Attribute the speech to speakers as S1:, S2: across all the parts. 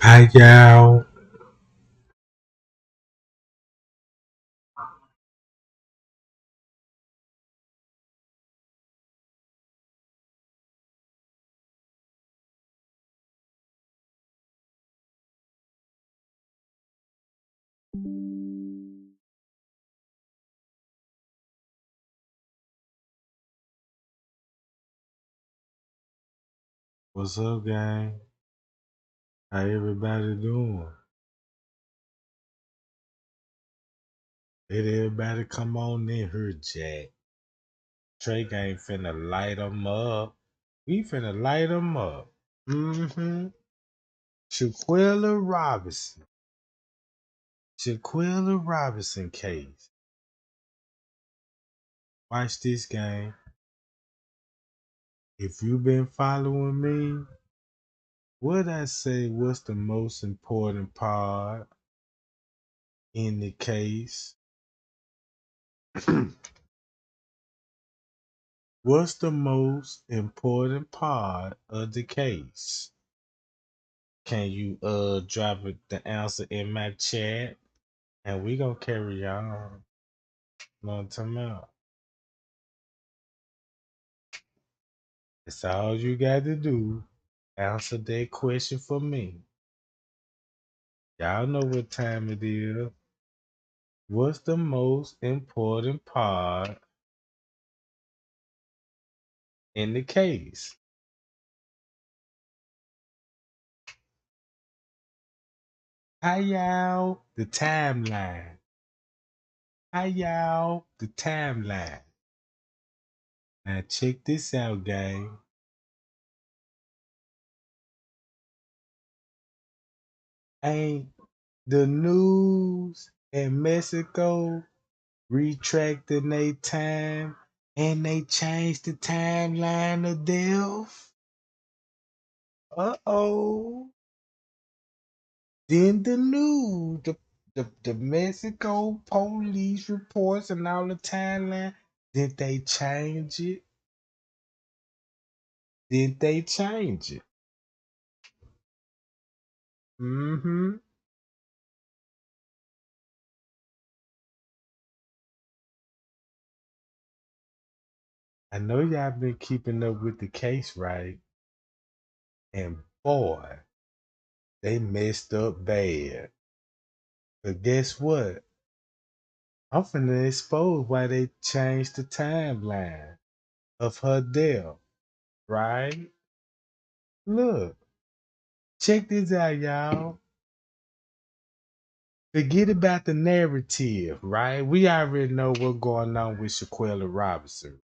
S1: Hi y'all. What's up, gang? How everybody doing? Let everybody come on in here, Jack. Trey ain't finna light 'em up. We finna light 'em up. Mm-hmm. Shaquilla Robinson. Shaquilla Robinson case. Watch this, gang. If you been following me, what I say what's the most important part in the case? What's the most important part of the case? Can you drop the answer in my chat? And we gonna carry on. You know what I'm talking about? It's all you got to do. Answer that question for me. Y'all know what time it is. What's the most important part in the case? Hi y'all, the timeline. Hi y'all, the timeline. Now check this out, gang. Ain't the news in Mexico retracting their time and they changed the timeline of death? Uh-oh. Then the news, the Mexico police reports and all the timeline, did they change it? Did they change it? Mm-hmm. I know y'all been keeping up with the case, right? And boy, they messed up bad. But guess what? I'm finna expose why they changed the timeline of her death, right? Look, check this out, y'all. Forget about the narrative, right? We already know what's going on with Shaquella Robinson.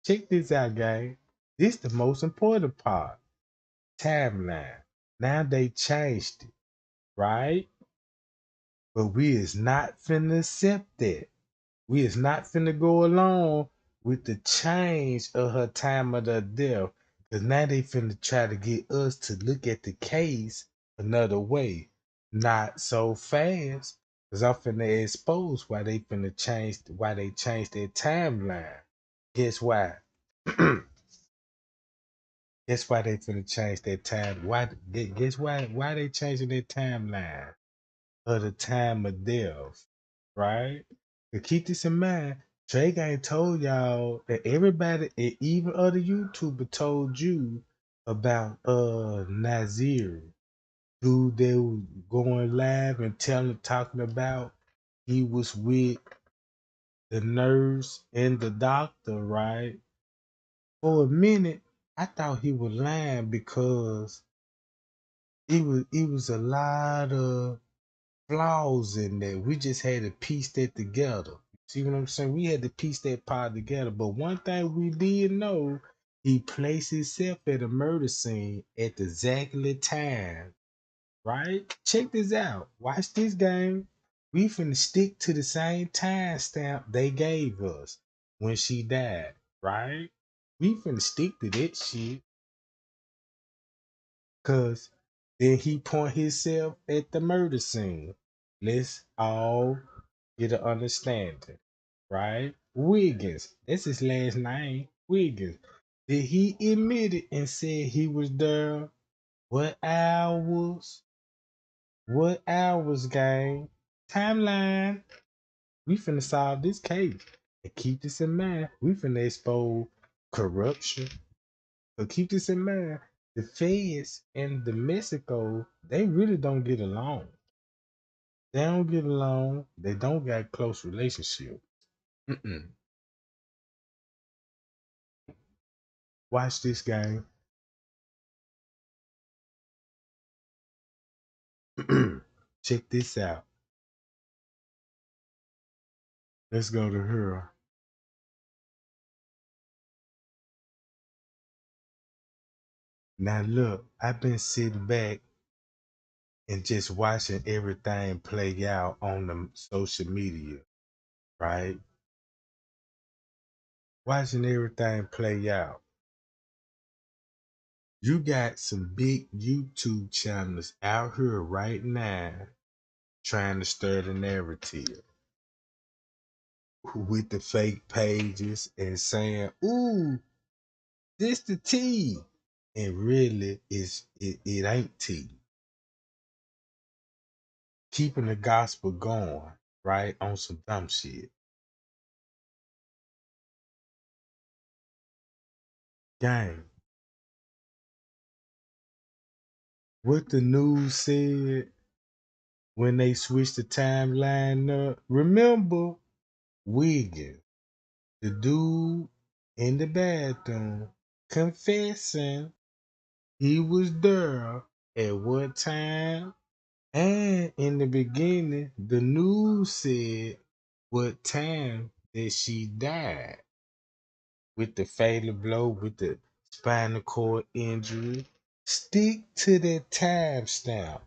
S1: Check this out, gang. This the most important part. Timeline. Now they changed it, right? But we is not finna accept that. We is not finna go along with the change of her time of the death. Cause now they finna try to get us to look at the case another way. Not so fast. Cause I'm finna expose why they finna change why they changed their timeline. Guess why? Guess why they finna change their time? Guess why they changing their timeline of the time of death? Right? To keep this in mind, Drake ain't told y'all that everybody and even other YouTuber told you about Nazir, who they was going live and telling talking about he was with the nurse and the doctor, right? For a minute, I thought he was lying because it was a lot of flaws in there. We just had to piece that together. See what I'm saying? We had to piece that part together. But one thing we did know, he placed himself at a murder scene at the exactly time, right? Check this out. Watch this game. We finna stick to the same time stamp they gave us when she died, right? We finna stick to that shit. Cause then he point himself at the murder scene. Let's all get an understanding, right? Wiggins, that's his last name, Wiggins. Did he admit it and said he was there? What hours? What hours, gang? Timeline. We finna solve this case. And keep this in mind. We finna expose corruption. So keep this in mind. The feds and the Mexico, they really don't get along. They don't get along. They don't got close relationship. Mm-mm. Watch this game. Check this out. Let's go to her. Now look, I've been sitting back and just watching everything play out on the social media, right? Watching everything play out. You got some big YouTube channels out here right now trying to stir the narrative with the fake pages and saying, ooh, this the tea. And really it ain't tea. Keeping the gospel going, right? On some dumb shit. Gang, what the news said when they switched the timeline up. Remember Wiggins, the dude in the bathroom, confessing he was there at what time? And in the beginning, the news said what time that she died with the fatal blow, with the spinal cord injury. Stick to that timestamp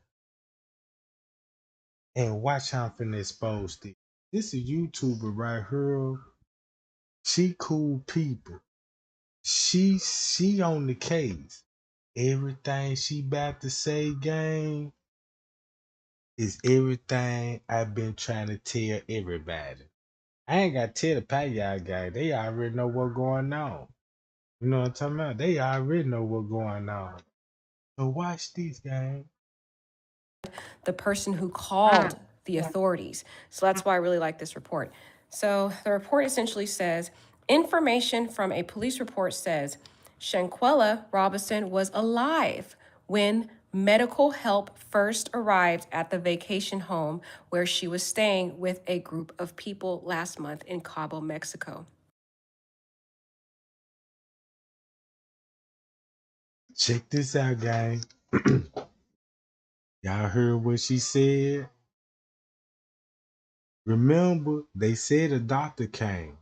S1: and watch how I'm finna expose this. This is a YouTuber right here. She cool people. She on the case. Everything she about to say, gang, is everything I've been trying to tell everybody. I ain't got to tell the Payah guy. They already know what's going on. You know what I'm talking about? They already know what's going on. So watch this, gang.
S2: The person who called the authorities. So that's why I really like this report. So the report essentially says information from a police report says Shanquella Robinson was alive when medical help first arrived at the vacation home where she was staying with a group of people last month in Cabo, Mexico.
S1: Check this out, gang. Y'all heard what she said? Remember, they said a doctor came.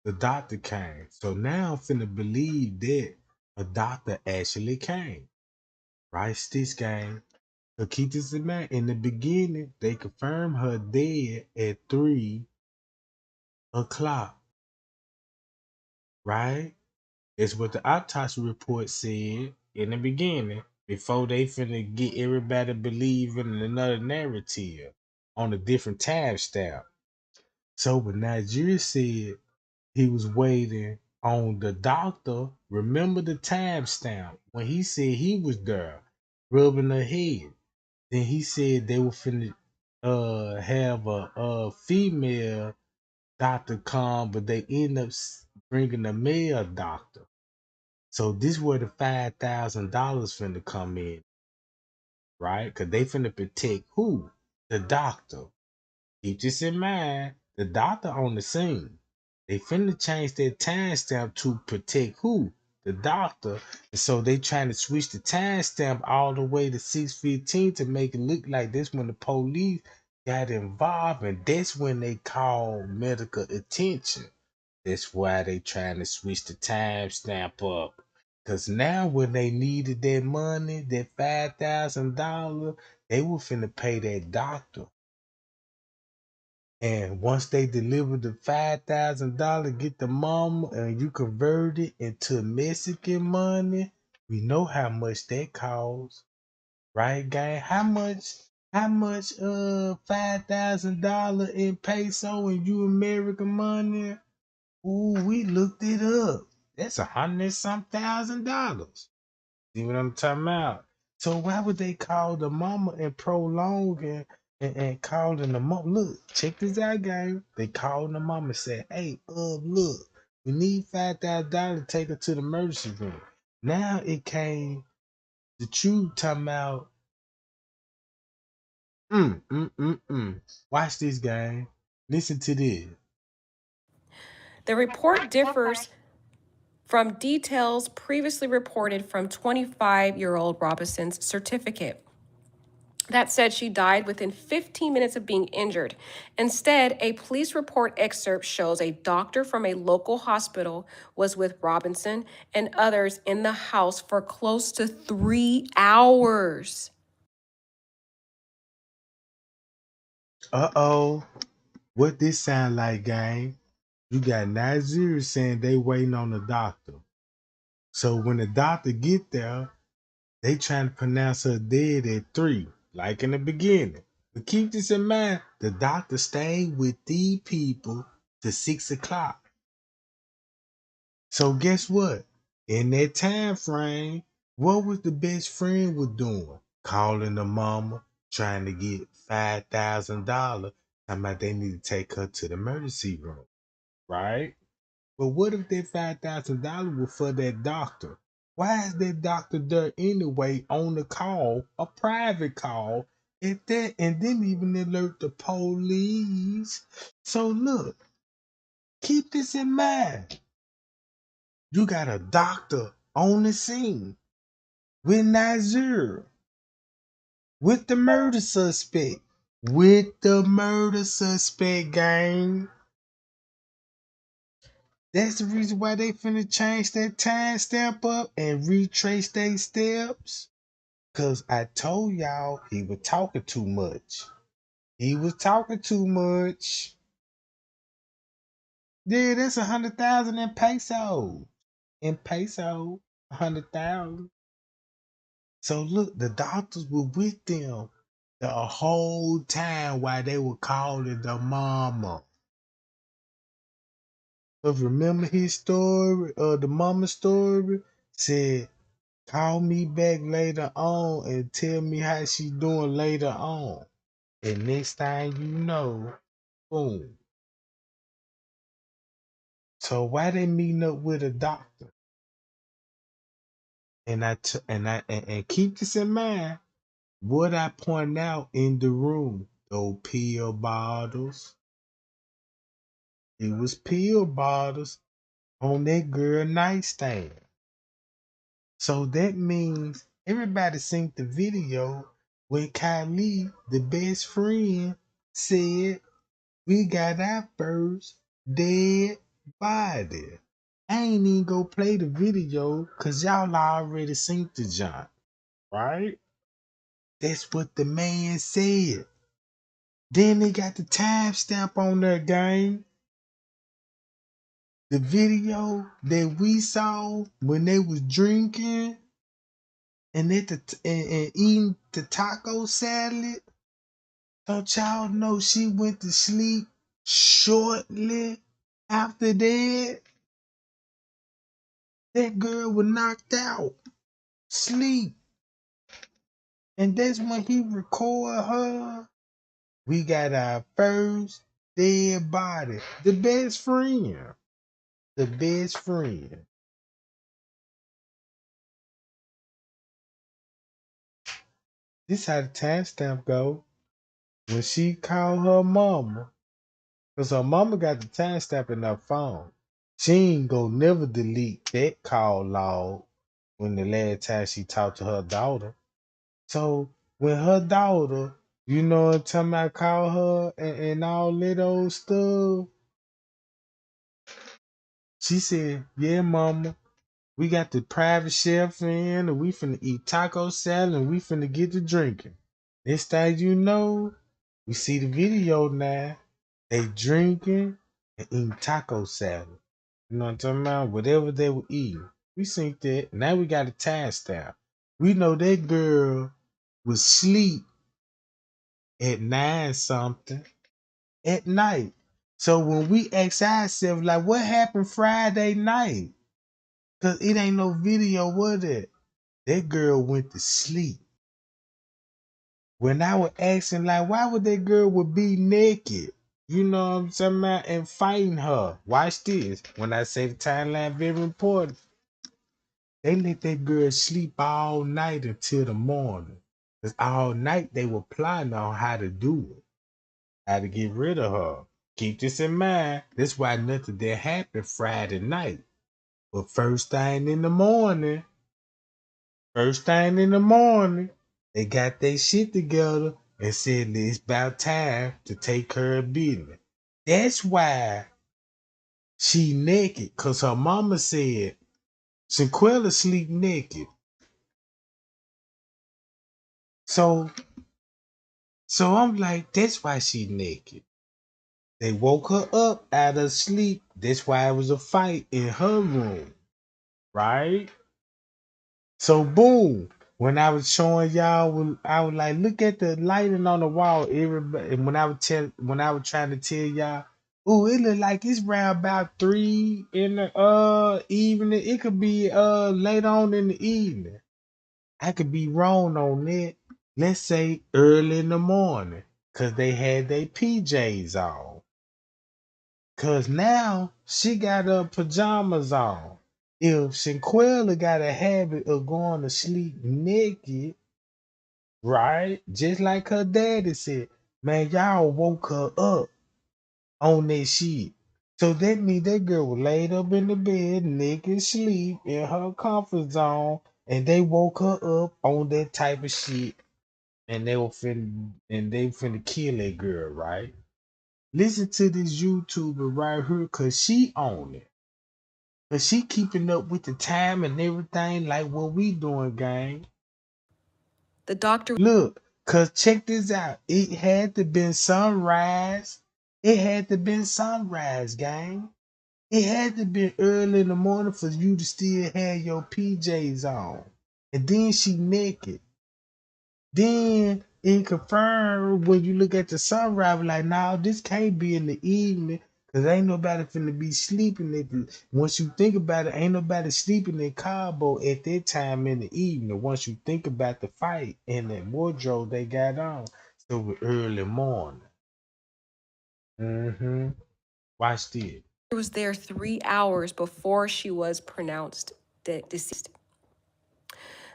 S1: The doctor came. So now I'm finna believe that a doctor actually came. Right, this gang. So keep this in mind. In the beginning, they confirmed her dead at 3 o'clock. Right? It's what the autopsy report said in the beginning before they finna get everybody believing in another narrative on a different time stamp. So when Nigeria said he was waiting on the doctor, remember the time stamp when he said he was there rubbing her head. Then he said they were finna have a female doctor come, but they end up bringing a male doctor. So this where the $5,000 finna come in, right? Cause they finna protect who? The doctor. Keep this in mind. The doctor on the scene. They finna change their timestamp to protect who? The doctor. And so they trying to switch the timestamp all the way to 6:15 to make it look like this when the police got involved, and that's when they called medical attention. That's why they trying to switch the timestamp up. Cause now when they needed that money, that $5,000, they were finna pay that doctor. And once they deliver the $5,000, get the mama, and you convert it into Mexican money, we know how much that costs, right, gang? How much $5,000 in peso and you American money? Ooh, we looked it up. That's $100 some thousand. See what I'm talking about? So why would they call the mama and prolong and calling the mom? Look, check this out, gang. They called the mama and said, "Hey, look, we need $5,000 to take her to the emergency room." Now it came the truth talking about Watch this, gang. Listen to this.
S2: The report differs from details previously reported from 25-year-old Robinson's certificate that said she died within 15 minutes of being injured. Instead, a police report excerpt shows a doctor from a local hospital was with Robinson and others in the house for close to 3 hours.
S1: Uh-oh. What this sound like, gang? You got Nigeria saying they waiting on the doctor. So when the doctor get there, they trying to pronounce her dead at 3, like in the beginning. But keep this in mind, the doctor stayed with these people to 6 o'clock. So guess what? In that time frame, what was the best friend was doing? Calling the mama, trying to get $5,000. Talking about they need to take her to the emergency room, right? But what if that $5,000 was for that doctor? Why is that doctor there anyway on the call, a private call, at that, and didn't even alert the police? So look, keep this in mind. You got a doctor on the scene with Nazir, with the murder suspect, gang. That's the reason why they finna change that time stamp up and retrace their steps. Cause I told y'all he was talking too much. He was talking too much. Yeah, that's 100,000 in pesos. In peso, 100,000. So look, the doctors were with them the whole time while they were calling the mama. But remember his story, the mama story, said, call me back later on and tell me how she doing later on. And next thing you know, boom. So why they meeting up with a doctor? And keep this in mind. What I point out in the room, those pill bottles. It was pill bottles on that girl nightstand. So that means everybody seen the video when Kylie, the best friend, said, we got our first dead body. I ain't even go play the video because y'all already seen the junk, right? That's what the man said. Then they got the timestamp on their game. The video that we saw when they was drinking and and eating the taco salad. Don't y'all know she went to sleep shortly after that? That girl was knocked out, sleep. And that's when he record her. We got our first dead body. The best friend. The best friend. This how the timestamp go. When she called her mama, because her mama got the timestamp in her phone. She ain't gonna never delete that call log when the last time she talked to her daughter. So when her daughter, you know what I'm talking about, call her and all that old stuff, she said, yeah, mama, we got the private chef in and we finna eat taco salad and we finna get to drinking. Next thing you know, we see the video now. They drinking and eating taco salad. You know what I'm talking about? Whatever they were eating. We seen that. Now we got a timestamp. We know that girl was asleep at 9 something at night. So when we ask ourselves, like, what happened Friday night? Because it ain't no video, was it? That girl went to sleep. when I was asking, like, why would that girl would be naked? You know what I'm talking about? And fighting her. Watch this. When I say the timeline very important, they let that girl sleep all night until the morning. Because all night they were plotting on how to do it, how to get rid of her. Keep this in mind. That's why nothing that happened Friday night. But first thing in the morning, they got their shit together and said it's about time to take care of business. That's why she naked, cause her mama said Shanquella sleep naked. So so I'm like, that's why she naked. They woke her up out of sleep. That's why it was a fight in her room, right? So boom. When I was showing y'all, I was like, look at the lighting on the wall. Everybody, and when I was trying to tell y'all, oh, it look like it's around about 3 in the evening. It could be late on in the evening. I could be wrong on that. Let's say early in the morning, cause they had their PJs on. Cause now she got her pajamas on. If Shanquella got a habit of going to sleep naked, right? Just like her daddy said, man, y'all woke her up on that shit. So that means that girl was laid up in the bed, naked, sleep in her comfort zone, and they woke her up on that type of shit, and they finna kill that girl, right? Listen to this YouTuber right here, cause she on it. But she keeping up with the time and everything like what we doing, gang.
S2: The doctor
S1: Look, cause check this out. It had to been sunrise. It had to been sunrise, gang. It had to be early in the morning for you to still have your PJs on. And then she naked. Then it confirmed when you look at the sunrise, like, nah, this can't be in the evening, cause ain't nobody finna be sleeping at the. Once you think about it, ain't nobody sleeping in Cabo at that time in the evening. Once you think about the fight and the wardrobe they got on, so it was early morning. Mm-hmm. Watch this.
S2: was there 3 hours before she was pronounced deceased.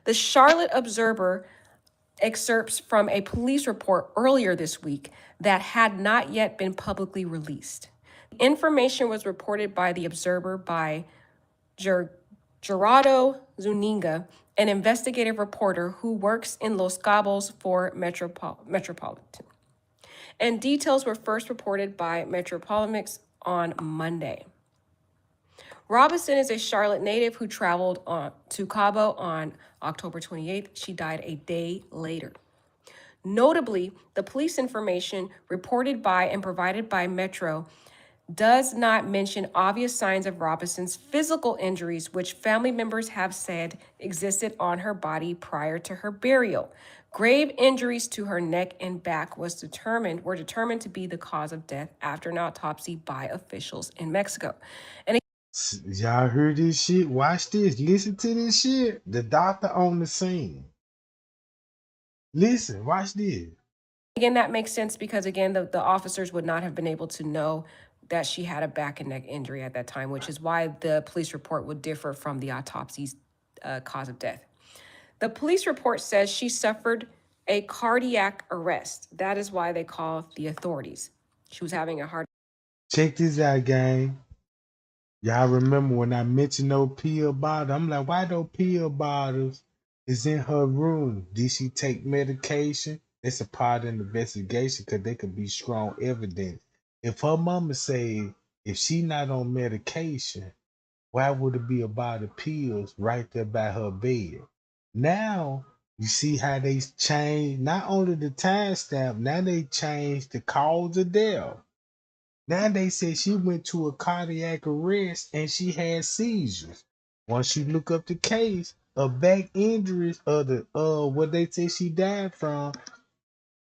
S2: The Charlotte Observer excerpts from a police report earlier this week that had not yet been publicly released. Information was reported by the Observer by Gerardo Zuniga, an investigative reporter who works in Los Cabos for Metropolitan. And details were first reported by Metropolitics on Monday. Robinson is a Charlotte native who traveled to Cabo on October 28th. She died a day later. Notably, the police information reported by and provided by Metro does not mention obvious signs of Robinson's physical injuries, which family members have said existed on her body prior to her burial. Grave injuries to her neck and back were determined to be the cause of death after an autopsy by officials in Mexico. And
S1: Y'all heard this shit? Watch this. Listen to this shit. The doctor on the scene. Listen, watch this.
S2: again, that makes sense because, again, the officers would not have been able to know that she had a back and neck injury at that time, which is why the police report would differ from the autopsy's cause of death. The police report says she suffered a cardiac arrest. That is why they call the authorities. She was having a heart.
S1: Check this out, gang. Y'all remember when I mentioned those pill bottles? I'm like, why those pill bottles is in her room? Did she take medication? It's a part of the investigation because they could be strong evidence. If her mama say if she not on medication, why would it be a bottle of pills right there by her bed? Now you see how they change not only the timestamp, now they changed the cause of death. Now they say she went to a cardiac arrest and she had seizures. Once you look up the case of back injuries of the what they say she died from,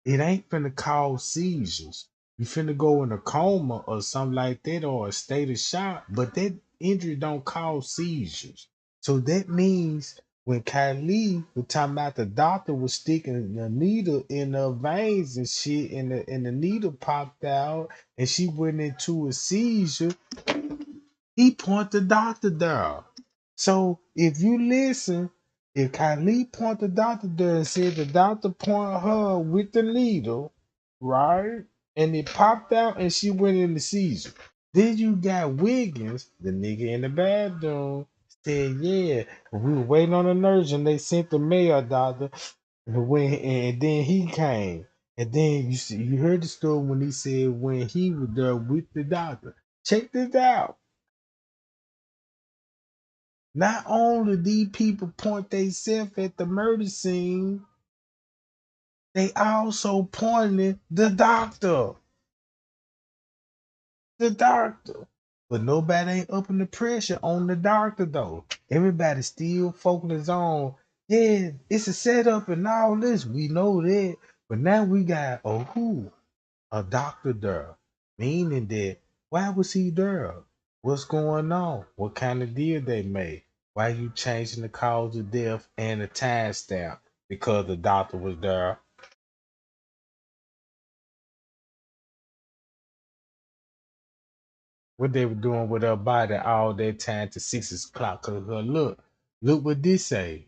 S1: it ain't finna cause seizures. You finna go in a coma or something like that or a state of shock, but that injury don't cause seizures. So that means when Kylie was talking about the doctor was sticking the needle in her veins and shit, and the needle popped out, and she went into a seizure, he point the doctor there. So if you listen, if Kylie point the doctor there and said the doctor point her with the needle, right? And it popped out and she went in the seizure. Then you got Wiggins, the nigga in the bathroom, said, yeah, we were waiting on a nurse and they sent the mail doctor. And then he came. And then you heard the story when he said when he was there with the doctor. Check this out. Not only these people point themselves at the murder scene, they also pointed the doctor. The doctor. But nobody ain't upping the pressure on the doctor though. Everybody still focusing on, yeah, it's a setup and all this. We know that. But now we got a doctor there. Meaning that why was he there? What's going on? What kind of deal they made? Why you changing the cause of death and the time stamp? Because the doctor was there. What they were doing with her body all that time to 6 o'clock. Cause look what this say.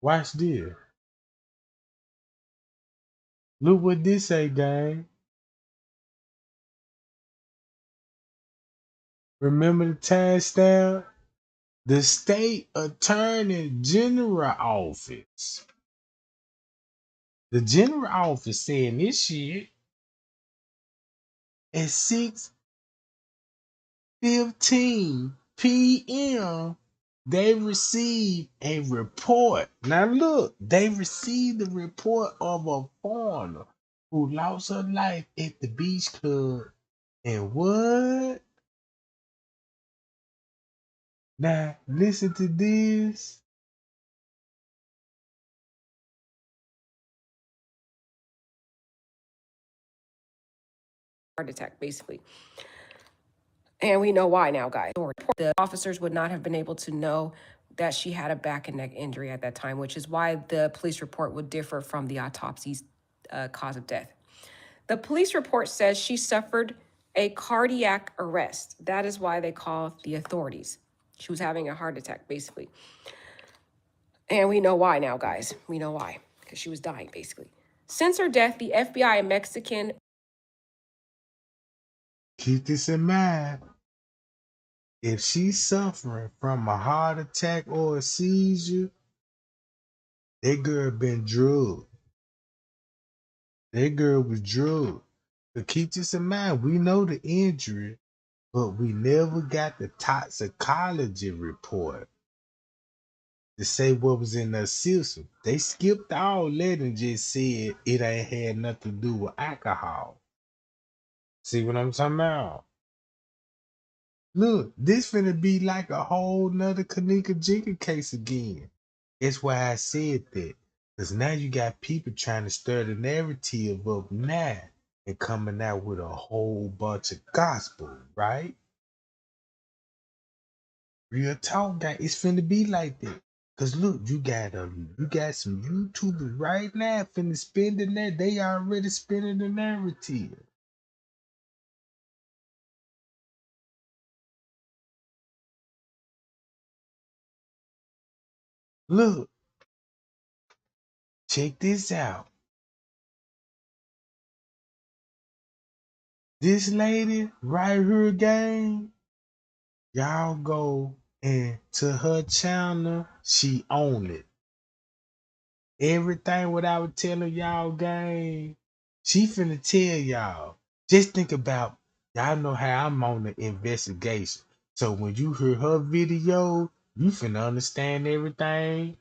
S1: Watch this. Look what this say, gang. Remember the time stamp? The state attorney general office. The general office saying this shit at 6:15 p.m. They received a report. Now look, they received the report of a foreigner who lost her life at the beach club. And what? Now listen to this.
S2: Heart attack, basically. And we know why now, guys. The officers would not have been able to know that she had a back and neck injury at that time, which is why the police report would differ from the autopsy's cause of death. The police report says she suffered a cardiac arrest. That is why they call the authorities. She was having a heart attack, basically. And we know why now, guys. We know why, because she was dying, basically. Since her death, the FBI and Mexican.
S1: Keep this in mind. If she's suffering from a heart attack or a seizure, that girl been drugged. That girl was drugged. But keep this in mind, we know the injury, but we never got the toxicology report to say what was in her system. They skipped all that and just said it ain't had nothing to do with alcohol. See what I'm talking about? Look, this finna be like a whole nother Kanika Jinka case again. That's why I said that. Because now you got people trying to stir the narrative up now and coming out with a whole bunch of gospel, right? Real talk, guy. It's finna be like that. Cause look, you got some YouTubers right now finna spending that. They already spinning the narrative. Look, check this out. This lady right here, gang, y'all go and to her channel, she own it. Everything what I was telling y'all, gang, she finna tell y'all. Just think about, y'all know how I'm on the investigation. So when you hear her video, you finna understand everything.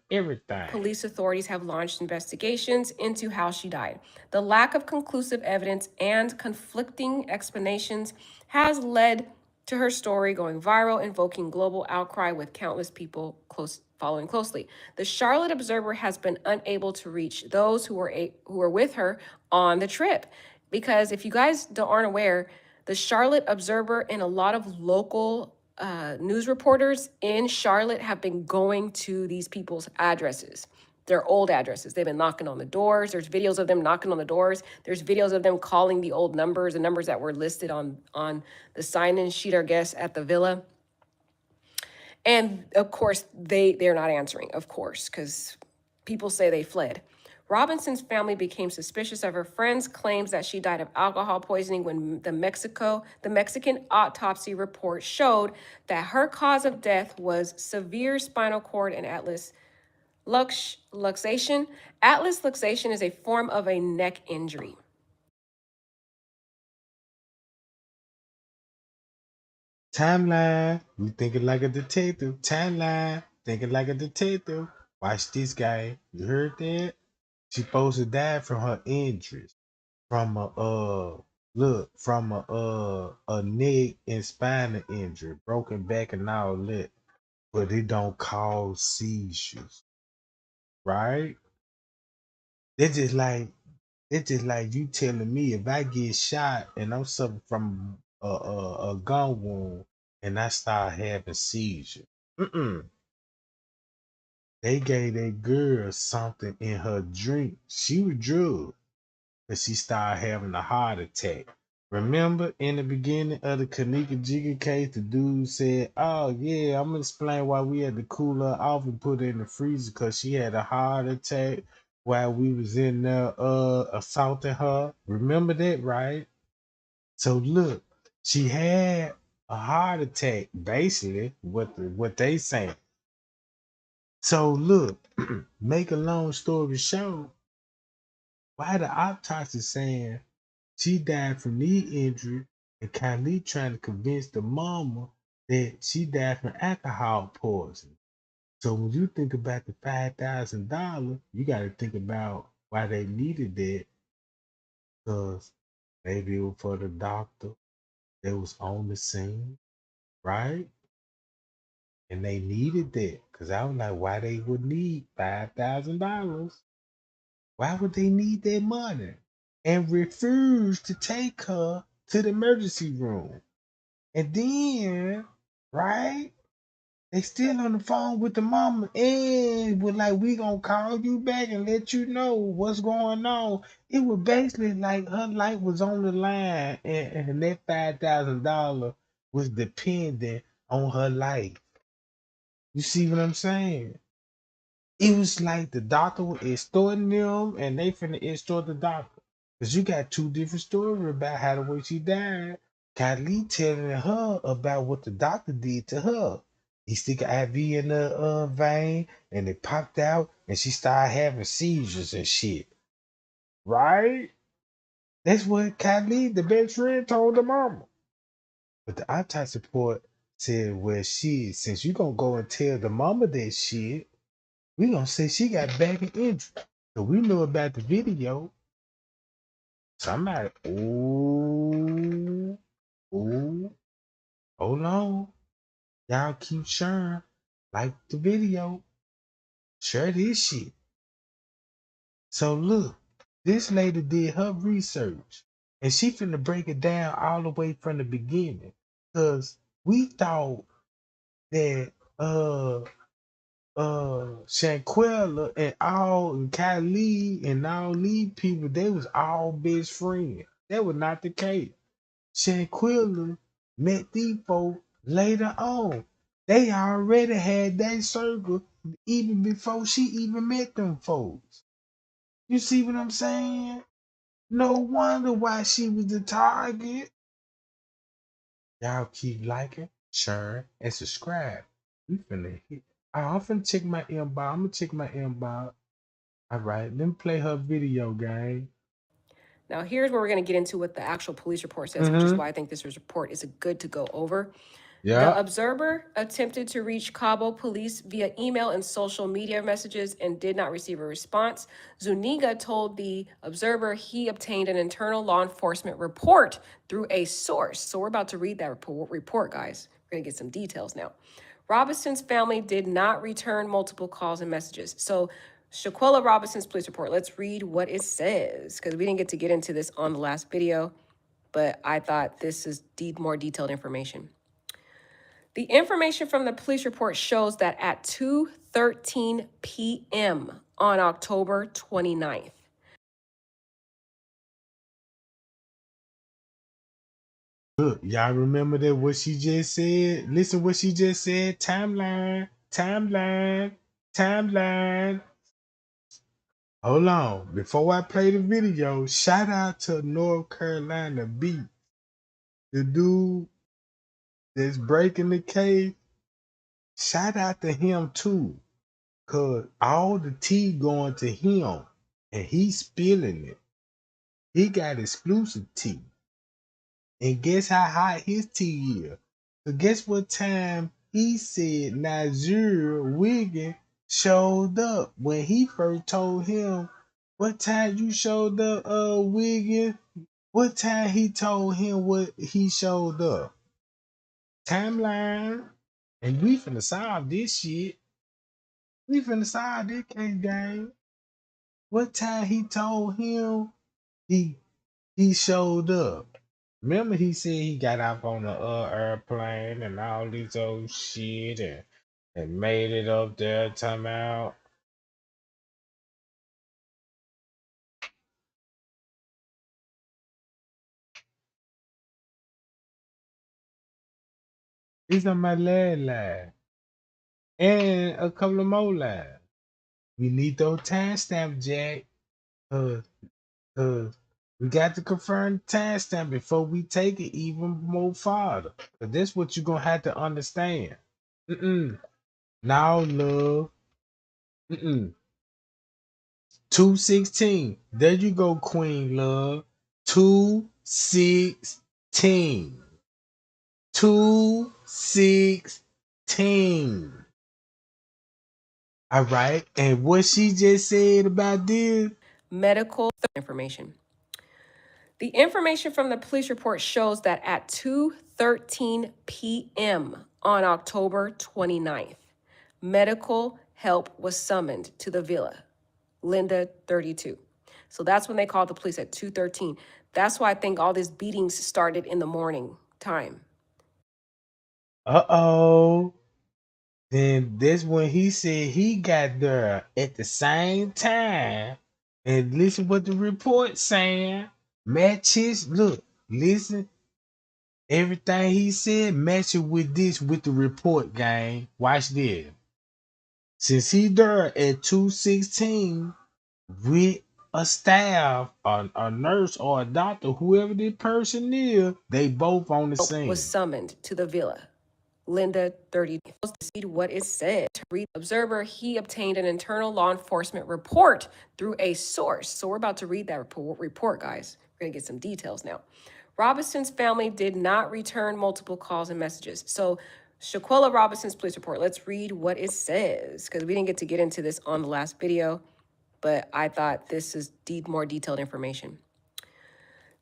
S2: Police authorities have launched investigations into how she died. The lack of conclusive evidence and conflicting explanations has led to her story going viral, invoking global outcry with countless people following closely. The Charlotte Observer has been unable to reach those who were with her on the trip, because if you guys aren't aware, the Charlotte Observer and a lot of local news reporters in Charlotte have been going to these people's addresses, their old addresses. They've been knocking on the doors. There's videos of them knocking on the doors. There's videos of them calling the old numbers, the numbers that were listed on the sign-in sheet, I guess, at the villa. And of course, they're not answering, of course, because people say they fled. Robinson's family became suspicious of her friend's claims that she died of alcohol poisoning when the Mexican autopsy report showed that her cause of death was severe spinal cord and atlas luxation. Atlas luxation is a form of a neck injury.
S1: Timeline. You thinking like a detective. Timeline. Thinking like a detective. Watch this guy. You heard that? She supposed to die from her injuries. From a neck and spinal injury, broken back and all that. But it don't cause seizures, right? It's just like you telling me if I get shot and I'm suffering from a gun wound and I start having seizures. Mm-mm. They gave that girl something in her drink. She was drugged, but she started having a heart attack. Remember in the beginning of the Kanika Jigga case, the dude said, "Oh yeah, I'm gonna explain why we had to cool her off and put her in the freezer because she had a heart attack while we was in there assaulting her." Remember that, right? So look, she had a heart attack, basically, what they saying. So look, make a long story short, why the autopsy saying she died from knee injury, and Kylie trying to convince the mama that she died from alcohol poisoning. So when you think about the $5,000, you got to think about why they needed that, because maybe it was for the doctor that was on the scene, right? And they needed that, because I was like, why they would need $5,000? Why would they need that money? And refuse to take her to the emergency room. And then, right, they still on the phone with the mama and was like, we gonna call you back and let you know what's going on. It was basically like her life was on the line and that $5,000 was dependent on her life. You see what I'm saying? It was like the doctor was extorting them and they finna extort the doctor. Cause you got two different stories about how the way she died. Kylie telling her about what the doctor did to her. He stick an IV in the vein and it popped out and she started having seizures and shit. Right? That's what Kylie, the best friend, told the mama. But the autopsy report said, well, shit, since you gonna go and tell the mama that shit, we gonna say she got back and injury. So we know about the video. Somebody, ooh, ooh, hold on. Y'all keep sharing. Like the video. Share this shit. So look, this lady did her research. And she finna break it down all the way from the beginning. Cause we thought that Shanquella and Kylie and all these people, they was all best friends. That was not the case. Shanquella met these folks later on. They already had that circle even before she even met them folks. You see what I'm saying? No wonder why she was the target. Y'all keep liking, sharing, and subscribe. We finna hit. I'm finna check my inbox. I'm gonna check my inbox. All right, let me play her video game.
S2: Now, here's where we're going to get into what the actual police report says, which is
S1: Mm-hmm.
S2: why I think this report is good to go over. The
S1: Yeah.
S2: Observer attempted to reach Cabo police via email and social media messages and did not receive a response. Zuniga told the Observer he obtained an internal law enforcement report through a source. So we're about to read that report, guys. We're going to get some details now. Robinson's family did not return multiple calls and messages. So Shaquella Robinson's police report, let's read what it says, because we didn't get into this on the last video, but I thought this is more detailed information. The information from the police report shows that at 2:13 p.m. on October 29th,
S1: Look, y'all remember that what she just said? Listen what she just said. Timeline, timeline, timeline. Hold on. Before I play the video, shout out to North Carolina Beat. The dude that's breaking the case. Shout out to him too. Cause all the tea going to him and he's spilling it. He got exclusive tea. And guess how hot his tea is? So guess what time he said Nazir Wiggin showed up when he first told him what time you showed up, Wiggin? What time he told him what he showed up? Timeline. And we finna solve this shit. We finna solve this case game. What time he told him he showed up? Remember he said he got off on the airplane and all this old shit and made it up there time out. These are my last line. And a couple of more lines. We need those timestamp, Jack. Cause we got to confirm the timestamp before we take it even more farther. Cause that's what you're gonna have to understand. Now, love. 216. There you go, Queen Love. 216. 216. All right. And what she just said about this?
S2: medical information. The information from the police report shows that at 2:13 p.m. on October 29th, medical help was summoned to the villa, Linda 32. So that's when they called the police at 2:13. That's why I think all these beatings started in the morning time.
S1: Uh-oh. Then this when he said he got there at the same time. And listen what the report saying. Matches. Look, listen. Everything he said match it with this with the report, gang. Watch this. Since he there at 216 with a staff, a nurse or a doctor, whoever this person is, they both on the scene.
S2: Was summoned to the villa, Linda 30. To see what it said. To read Observer, he obtained an internal law enforcement report through a source. So we're about to read that report, guys. We're gonna get some details now. Robinson's family did not return multiple calls and messages. So Shaquella Robinson's police report, let's read what it says, because we didn't get into this on the last video, but I thought this is more detailed information.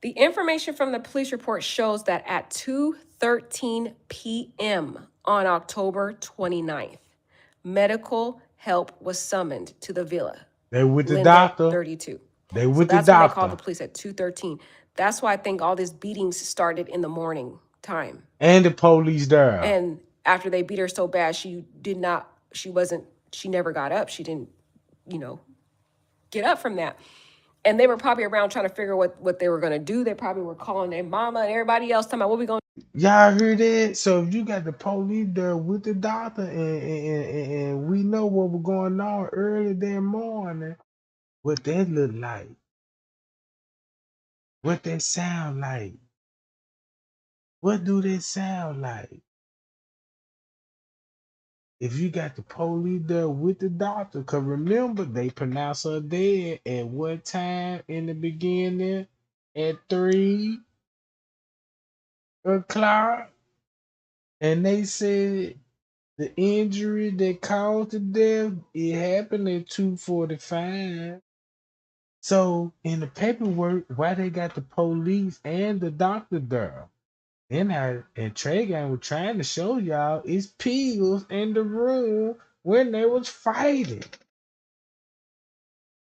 S2: The information from the police report shows that at 2:13 p.m. on October 29th, medical help was summoned to the villa.
S1: They with the
S2: Linda,
S1: doctor.
S2: 32.
S1: They with
S2: that's
S1: the doctor.
S2: When they called the police at 2:13. That's why I think all these beatings started in the morning time.
S1: And the police there.
S2: And after they beat her so bad, she never got up. She didn't, get up from that. And they were probably around trying to figure what they were going to do. They probably were calling their mama and everybody else talking about what we going to do.
S1: Y'all heard that? So if you got the police there with the doctor and we know what was going on early that morning, what that look like? What that sound like? What do that sound like? If you got the police there with the doctor, because remember, they pronounced her dead at what time in the beginning? At 3 o'clock. And they said the injury that caused the death, it happened at 2:45. So in the paperwork, why they got the police and the doctor there? And Trey Gang was trying to show y'all it's pills in the room when they was fighting.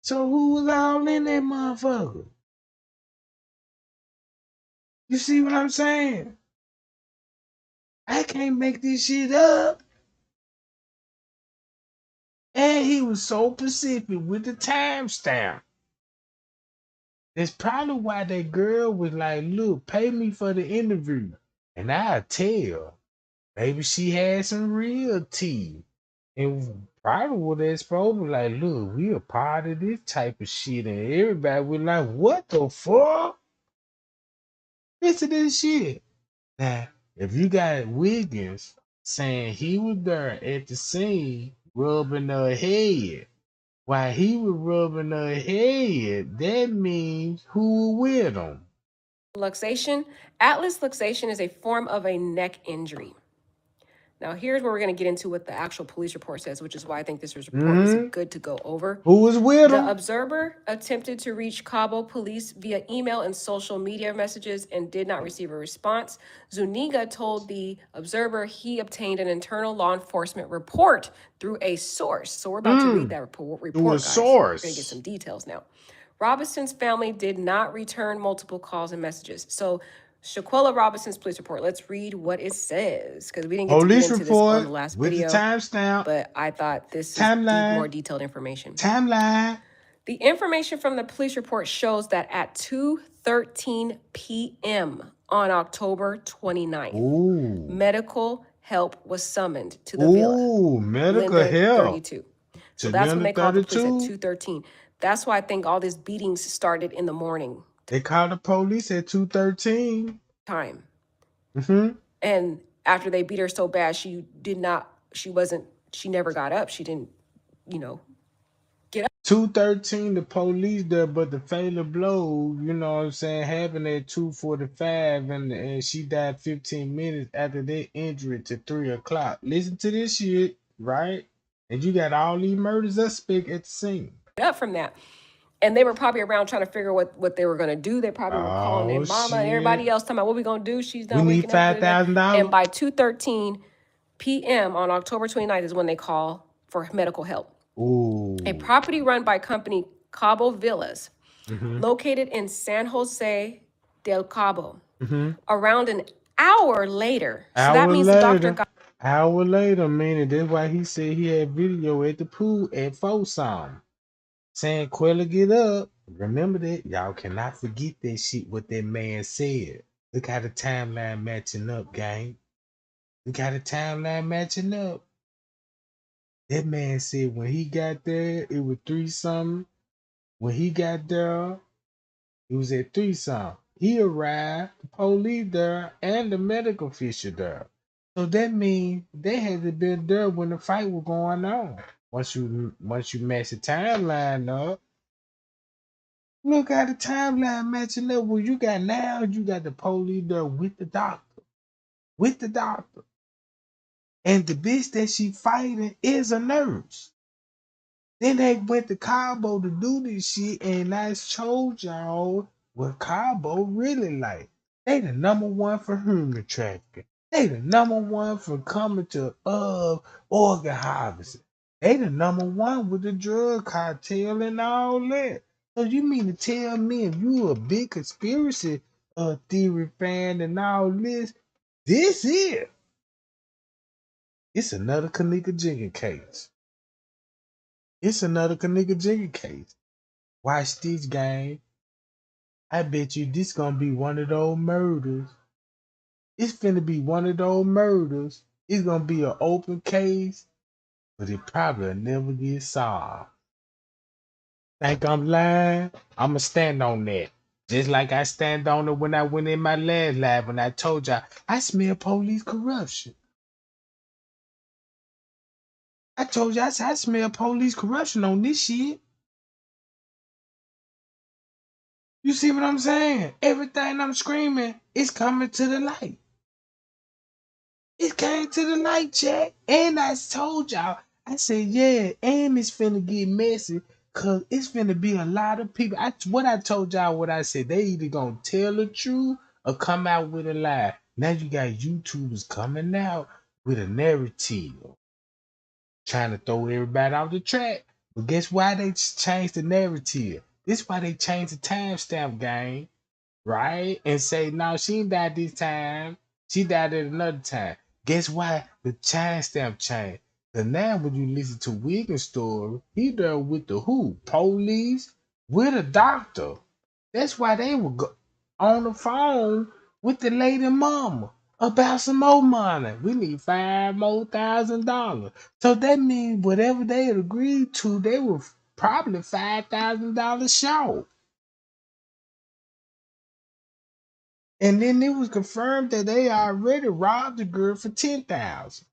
S1: So who was all in that motherfucker? You see what I'm saying? I can't make this shit up. And he was so specific with the timestamp. That's probably why that girl was like, look, pay me for the interview. And I'll tell. Maybe she had some real tea. And probably what they supposed to be like, look, we a part of this type of shit. And everybody was like, what the fuck? Listen to this shit. Now, if you got Wiggins saying he was there at the scene rubbing her head, while he was rubbing her head, that means who with him?
S2: Luxation. Atlas luxation is a form of a neck injury. Now, here's where we're going to get into what the actual police report says, which is why I think this report is good to go over.
S1: Who was with him?
S2: The observer attempted to reach Cabo police via email and social media messages and did not receive a response. Zuniga told the observer he obtained an internal law enforcement report through a source. So we're about to read that report,
S1: Through a
S2: guys.
S1: source.
S2: We're going to get some details now. Robinson's family did not return multiple calls and messages. So Shaquella Robinson's police report. Let's read what it says because we didn't get to get into this on the last
S1: with
S2: video.
S1: The timestamp.
S2: But I thought this is more detailed information.
S1: Timeline.
S2: The information from the police report shows that at 2:13 p.m. on October 29th, medical help was summoned to the villa.
S1: Medical
S2: Linda
S1: help.
S2: 32. So that's when they called the police at 2:13. That's why I think all these beatings started in the morning.
S1: They called the police at 2:13
S2: time. And after they beat her so bad, she never got up. She didn't, get up.
S1: 2:13, the police there, but the fatal blow, you know what I'm saying, happened at 2:45, and she died 15 minutes after they injured to 3 o'clock. Listen to this shit, right? And you got all these murder suspects at the scene.
S2: Up from that. And they were probably around trying to figure what they were going to do. They probably were calling their mama and everybody else talking about what we going to do. She's done.
S1: We need $5,000.
S2: And by 2:13 p.m. on October 29th is when they call for medical help. A property run by company Cabo Villas, located in San Jose del Cabo. Around an hour later. So that means the doctor got...
S1: Hour later, meaning that's why he said he had video at the pool at Folsom. Saying, Quella, get up. Remember that. Y'all cannot forget that shit, what that man said. Look how the timeline matching up, gang. Look how the timeline matching up. That man said when he got there, it was 3-something. When he got there, it was at 3-something. He arrived, the police there, and the medical official there. So that means they had to be there when the fight was going on. Once you match the timeline up, look at the timeline matching up. Well, you got the police there with the doctor. With the doctor. And the bitch that she fighting is a nurse. Then they went to Cabo to do this shit, and I told y'all what Cabo really like. They the #1 for human trafficking. They the #1 for coming to organ harvesting. They the #1 with the drug cartel and all that. So you mean to tell me if you a big conspiracy theory fan and all this is it's another Kanika Jenkins case. It's another Kanika Jenkins case. Watch this game. I bet you this gonna be one of those murders. It's finna be one of those murders. It's gonna be an open case, but it probably never get solved. Think I'm lying? I'ma stand on that. Just like I stand on it when I went in my last live when I told y'all I smell police corruption. I told y'all I smell police corruption on this shit. You see what I'm saying? Everything I'm screaming is coming to the light. It came to the light, Jack. And I told y'all, I said, yeah, and it's finna get messy because it's finna be a lot of people. What I told y'all, what I said, they either gonna tell the truth or come out with a lie. Now you got YouTubers coming out with a narrative, trying to throw everybody off the track. But guess why they changed the narrative? This is why they changed the timestamp game, right? And say, no, she ain't died this time. She died at another time. Guess why the time stamp changed? Cause now when you listen to Wiggins' story, he there with the who? Police with a doctor. That's why they were on the phone with the lady mama about some more money. We need $5,000 more. So that means whatever they had agreed to, they were probably $5,000 short. And then it was confirmed that they already robbed the girl for 10,000.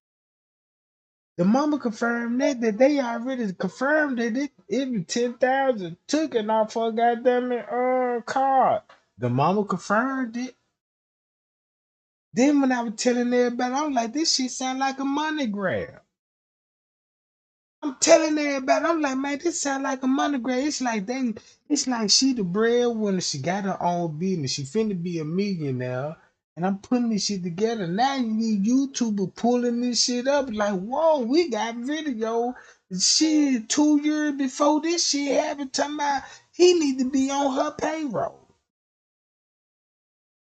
S1: The mama confirmed that they already confirmed that it was 10,000 took it off her goddamn card. The mama confirmed it. Then when I was telling everybody, I was like, this shit sound like a money grab. I'm telling everybody, I'm like, man, this sound like a money grab. It's like she the breadwinner. She got her own business. She finna be a millionaire. And I'm putting this shit together. Now you need YouTuber pulling this shit up. Like, whoa, we got video. Shit, 2 years before this shit happened, talking about he need to be on her payroll.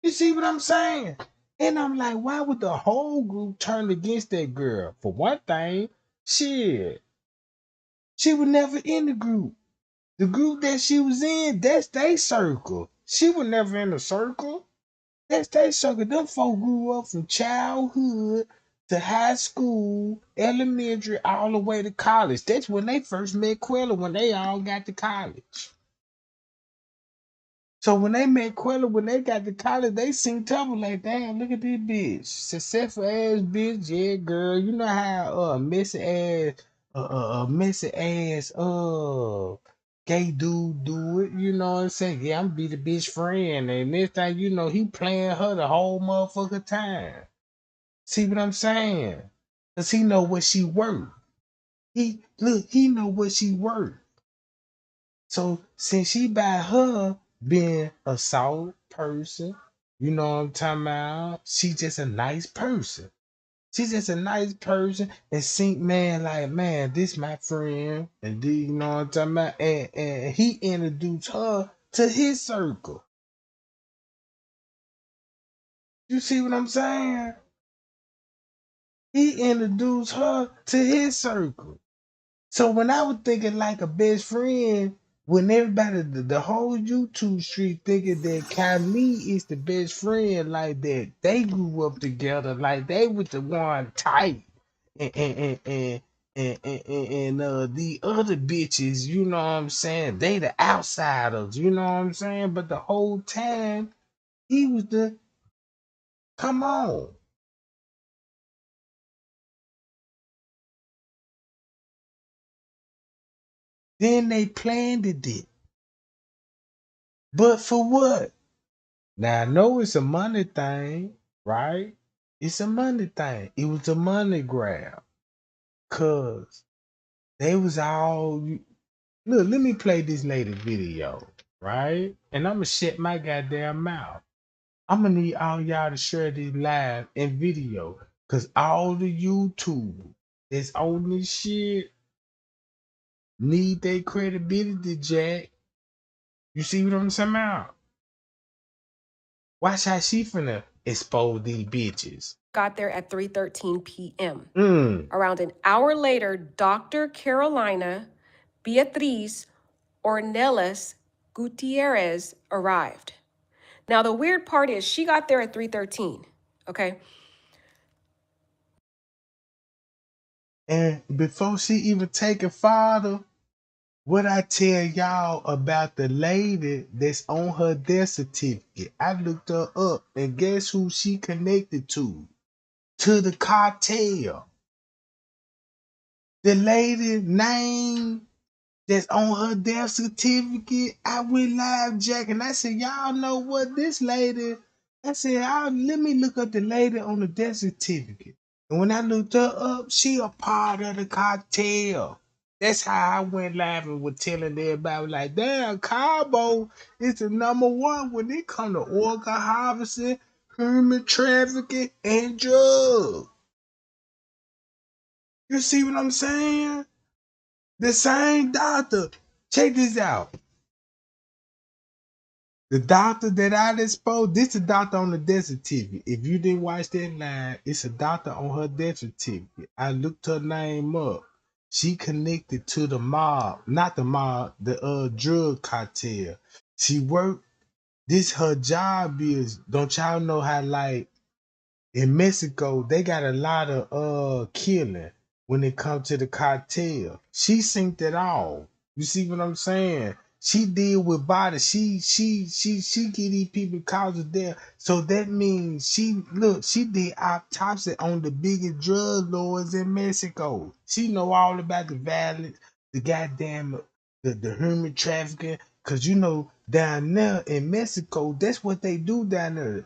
S1: You see what I'm saying? And I'm like, why would the whole group turn against that girl? For one thing, shit, she was never in the group. The group that she was in, that's their circle. She was never in the circle. That's their circle. Them folk grew up from childhood to high school, elementary, all the way to college. That's when they first met Quella, when they all got to college. So when they met Quella, when they got to college, they seen Tubble like, damn, look at this bitch. Successful ass bitch, yeah, girl. You know how messy ass gay dude do it. You know what I'm saying? Yeah, I'm be the bitch friend. And this thing, you know, he playing her the whole motherfucker time. See what I'm saying? Cause he know what she worth. He know what she worth. So since she by her being a soft person, you know what I'm talking about? She just a nice person. She's just a nice person and think, man, like, man, this my friend. And you know what I'm talking about? And he introduced her to his circle. You see what I'm saying? He introduced her to his circle. So when I was thinking like a best friend, when everybody, the whole YouTube street thinking that Kylie is the best friend, like that, they grew up together, like they was the one tight, and the other bitches, you know what I'm saying? They the outsiders, you know what I'm saying? But the whole time he was the come on. Then they planned it, but for what? Now I know it's a money thing, right? It's a money thing. It was a money grab. Cause they was all look, let me play this lady video, right? And I'ma shut my goddamn mouth. I'ma need all y'all to share this live and video. Cause all the YouTube that's on this shit need their credibility, Jack. You see what I'm saying about? Watch how she finna expose these bitches.
S2: Got there at 3:13 p.m.
S1: Mm.
S2: Around an hour later, Dr. Carolina Beatriz Ornelas Gutierrez arrived. Now, the weird part is she got there at 3:13, okay?
S1: And before she even take a father, what I tell y'all about the lady that's on her death certificate, I looked her up and guess who she connected to? To the cartel. The lady name that's on her death certificate, I went live, Jack, and I said, y'all know what this lady, I said, let me look up the lady on the death certificate. And when I looked her up, she a part of the cartel. That's how I went live and was telling everybody, like, damn, Cabo is the number one when it come to organ harvesting, human trafficking, and drugs. You see what I'm saying? The same doctor. Check this out. The doctor that I exposed, this is a doctor on the death certificate. If you didn't watch that line, it's a doctor on her death certificate. I looked her name up. She connected to the mob, not the mob, the drug cartel. She worked. This her job is. Don't y'all know how like in Mexico, they got a lot of killing when it comes to the cartel. She synced it all. You see what I'm saying? She deal with bodies. She get these people cause of death. So that means she did autopsy on the biggest drug lords in Mexico. She know all about the violence, the goddamn the human trafficking. Cause you know down there in Mexico, that's what they do down there.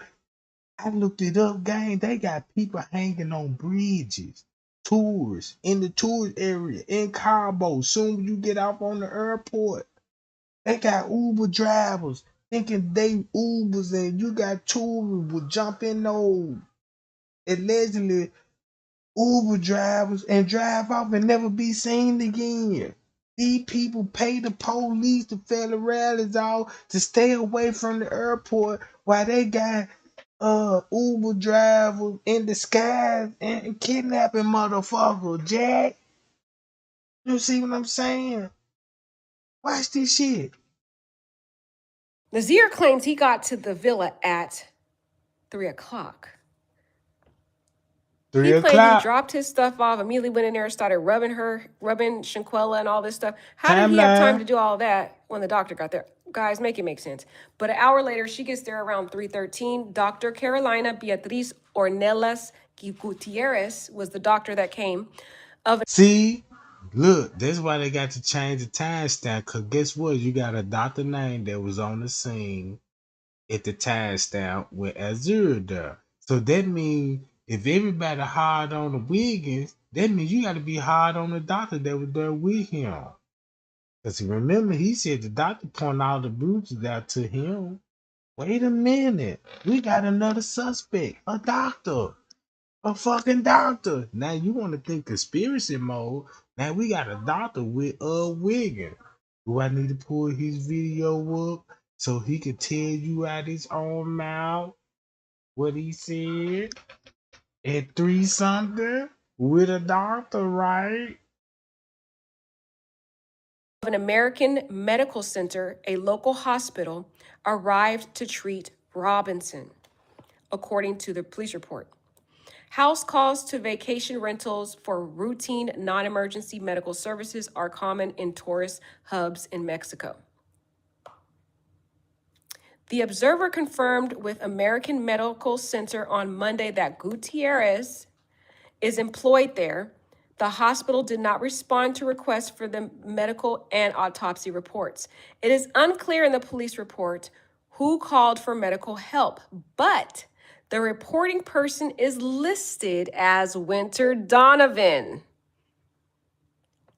S1: I looked it up, gang. They got people hanging on bridges, tourists in the tourist area in Cabo. Soon as you get off on the airport, they got Uber drivers thinking they Ubers, and you got tourists would jump in those allegedly Uber drivers and drive off and never be seen again. These people pay the police, the federales, all to stay away from the airport while they got Uber drivers in disguise and kidnapping motherfucker, Jack. You see what I'm saying? Watch this shit.
S2: Nazir claims he got to the villa at 3 o'clock.
S1: Three
S2: He claimed he
S1: o'clock.
S2: dropped his stuff off, immediately went in there and started rubbing Shanquella and all this stuff. How did he have time to
S1: Timeline.
S2: do all that when the doctor got there? Guys, make it make sense. But an hour later, she gets there around 3:13. Dr. Carolina Beatriz Ornelas Gutierrez was the doctor that came.
S1: See, look, that's why they got to change the timestamp. Cause guess what? You got a doctor name that was on the scene at the timestamp with Azure there. So that means if everybody hard on the Wiggins, that means you got to be hard on the doctor that was there with him. Because remember, he said the doctor pointed all the bruises out to him. Wait a minute. We got another suspect. A doctor. A fucking doctor. Now you want to think conspiracy mode. Now we got a doctor with Wiggins. Do I need to pull his video up so he could tell you out his own mouth what he said at 3 something with a doctor, right?
S2: An American Medical Center, a local hospital, arrived to treat Robinson, according to the police report. House calls to vacation rentals for routine non-emergency medical services are common in tourist hubs in Mexico. The Observer confirmed with American Medical Center on Monday that Gutierrez is employed there. The hospital did not respond to requests for the medical and autopsy reports. It is unclear in the police report who called for medical help, but the reporting person is listed as Winter Donovan.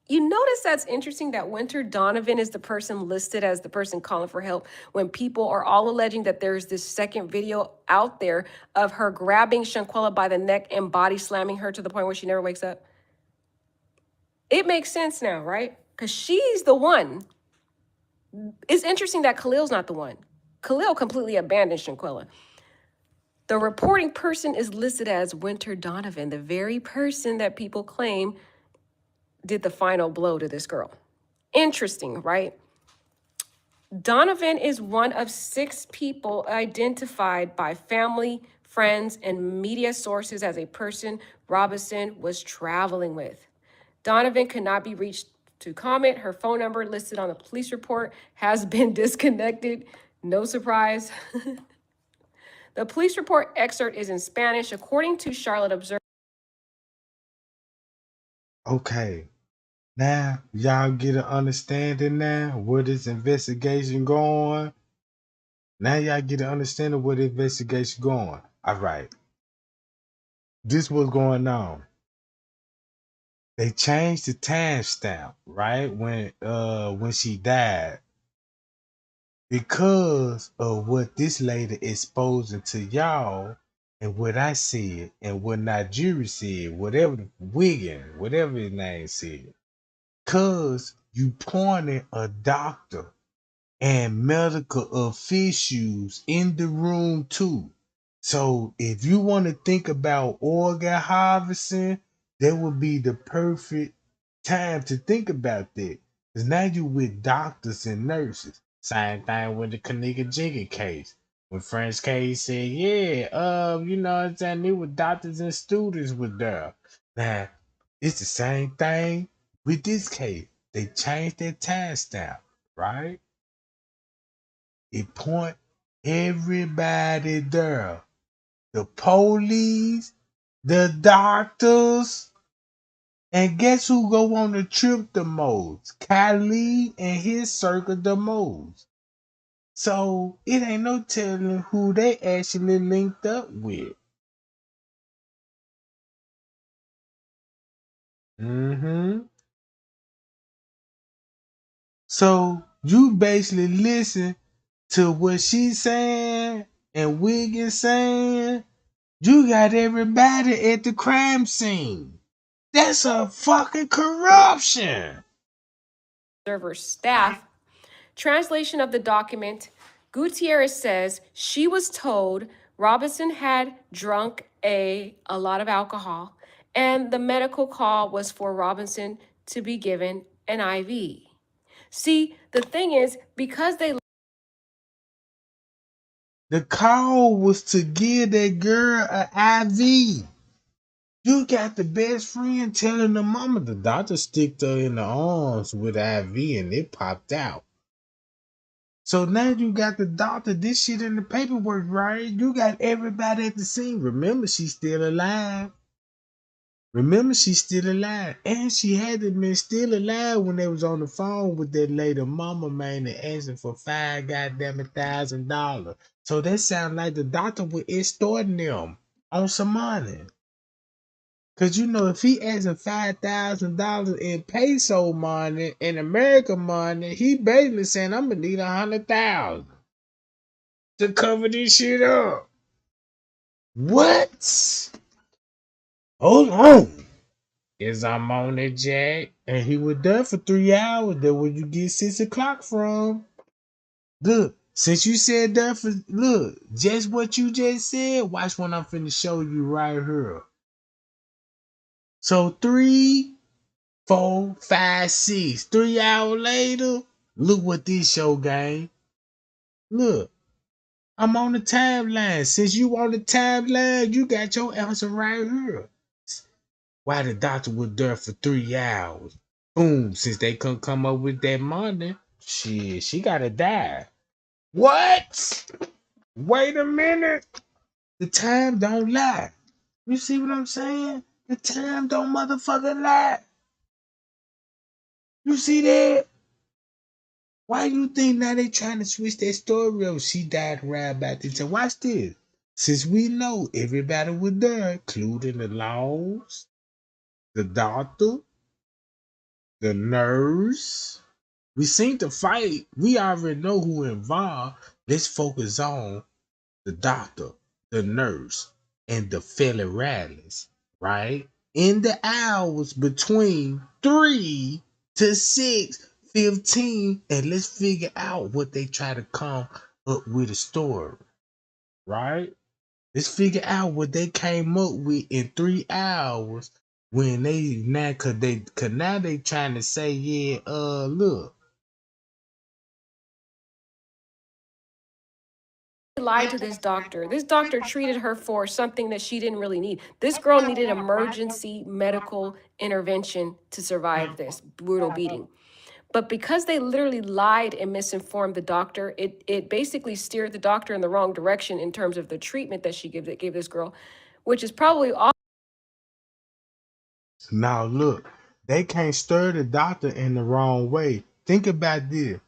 S2: You notice that's interesting that Winter Donovan is the person listed as the person calling for help when people are all alleging that there's this second video out there of her grabbing Shanquella by the neck and body slamming her to the point where she never wakes up. It makes sense now, right? Because she's the one. It's interesting that Khalil's not the one. Khalil completely abandoned Shanquella. The reporting person is listed as Winter Donovan, the very person that people claim did the final blow to this girl. Interesting, right? Donovan is one of 6 people identified by family, friends, and media sources as a person Robinson was traveling with. Donovan could not be reached to comment. Her phone number listed on the police report has been disconnected. No surprise. The police report excerpt is in Spanish. According to Charlotte Observer.
S1: Okay. Now y'all get an understanding now where this investigation going. Now y'all get an understanding where the investigation going. All right. This was going on. They changed the timestamp, right? When she died. Because of what this lady exposing to y'all and what I said and what Nigeria said, whatever Wiggin, whatever his name said. Cause you pointed a doctor and medical officials in the room too. So if you want to think about organ harvesting, that would be the perfect time to think about that. Because now you with doctors and nurses. Same thing with the Kanika Jigga case. When French Case said, yeah, you know what I'm saying, they were doctors and students were there. Now, it's the same thing with this case. They changed their time stamp, right? It point everybody there. The police, the doctors, and guess who go on the trip the most? Khalid and his circle the most. So it ain't no telling who they actually linked up with. Mm-hmm. So you basically listen to what she's saying and Wiggins saying. You got everybody at the crime scene. That's a fucking corruption.
S2: Observer staff. Translation of the document. Gutierrez says she was told Robinson had drunk a lot of alcohol, and the medical call was for Robinson to be given an IV. See, the thing is, because they
S1: The call was to give that girl an IV. You got the best friend telling the mama the doctor sticked her in the arms with IV and it popped out. So now you got the doctor, this shit in the paperwork, right? You got everybody at the scene. Remember, she's still alive. Remember, she's still alive. And she had to been still alive when they was on the phone with that lady mama, man, and asking for $5,000. So that sound like the doctor was extorting them on some money. Cause you know if he asking $5,000 in peso money, in American money, he basically saying I'm gonna need 100,000 to cover this shit up. What? Hold on. Is I'm on it, Jack? And he was done for 3 hours. That where you get 6 o'clock from. Look, since you said done for look, just what you just said, watch what I'm finna show you right here. So 3, 4, 5, 6. 3 hours later, look what this show, gang. Look, I'm on the timeline. Since you on the timeline, you got your answer right here. Why the doctor was there for 3 hours? Boom, since they couldn't come up with that money, shit, she gotta die. What? Wait a minute. The time don't lie. You see what I'm saying? The time don't motherfucking lie. You see that? Why you think now they trying to switch that story up? She died around about this time. Watch this. Since we know everybody was there, including the laws, the doctor, the nurse, we seen the fight. We already know who involved. Let's focus on the doctor, the nurse, and the federales, right? In the hours between 3 to 6:15, and let's figure out what they try to come up with a story, right? Let's figure out what they came up with in 3 hours when they now cause now they trying to say, yeah, look.
S2: lied to this doctor. This doctor treated her for something that she didn't really need. This girl needed emergency medical intervention to survive this brutal beating. But because they literally lied and misinformed the doctor, it basically steered the doctor in the wrong direction in terms of the treatment that she gave this girl, which is probably all.
S1: Now look, they can't stir the doctor in the wrong way. Think about this.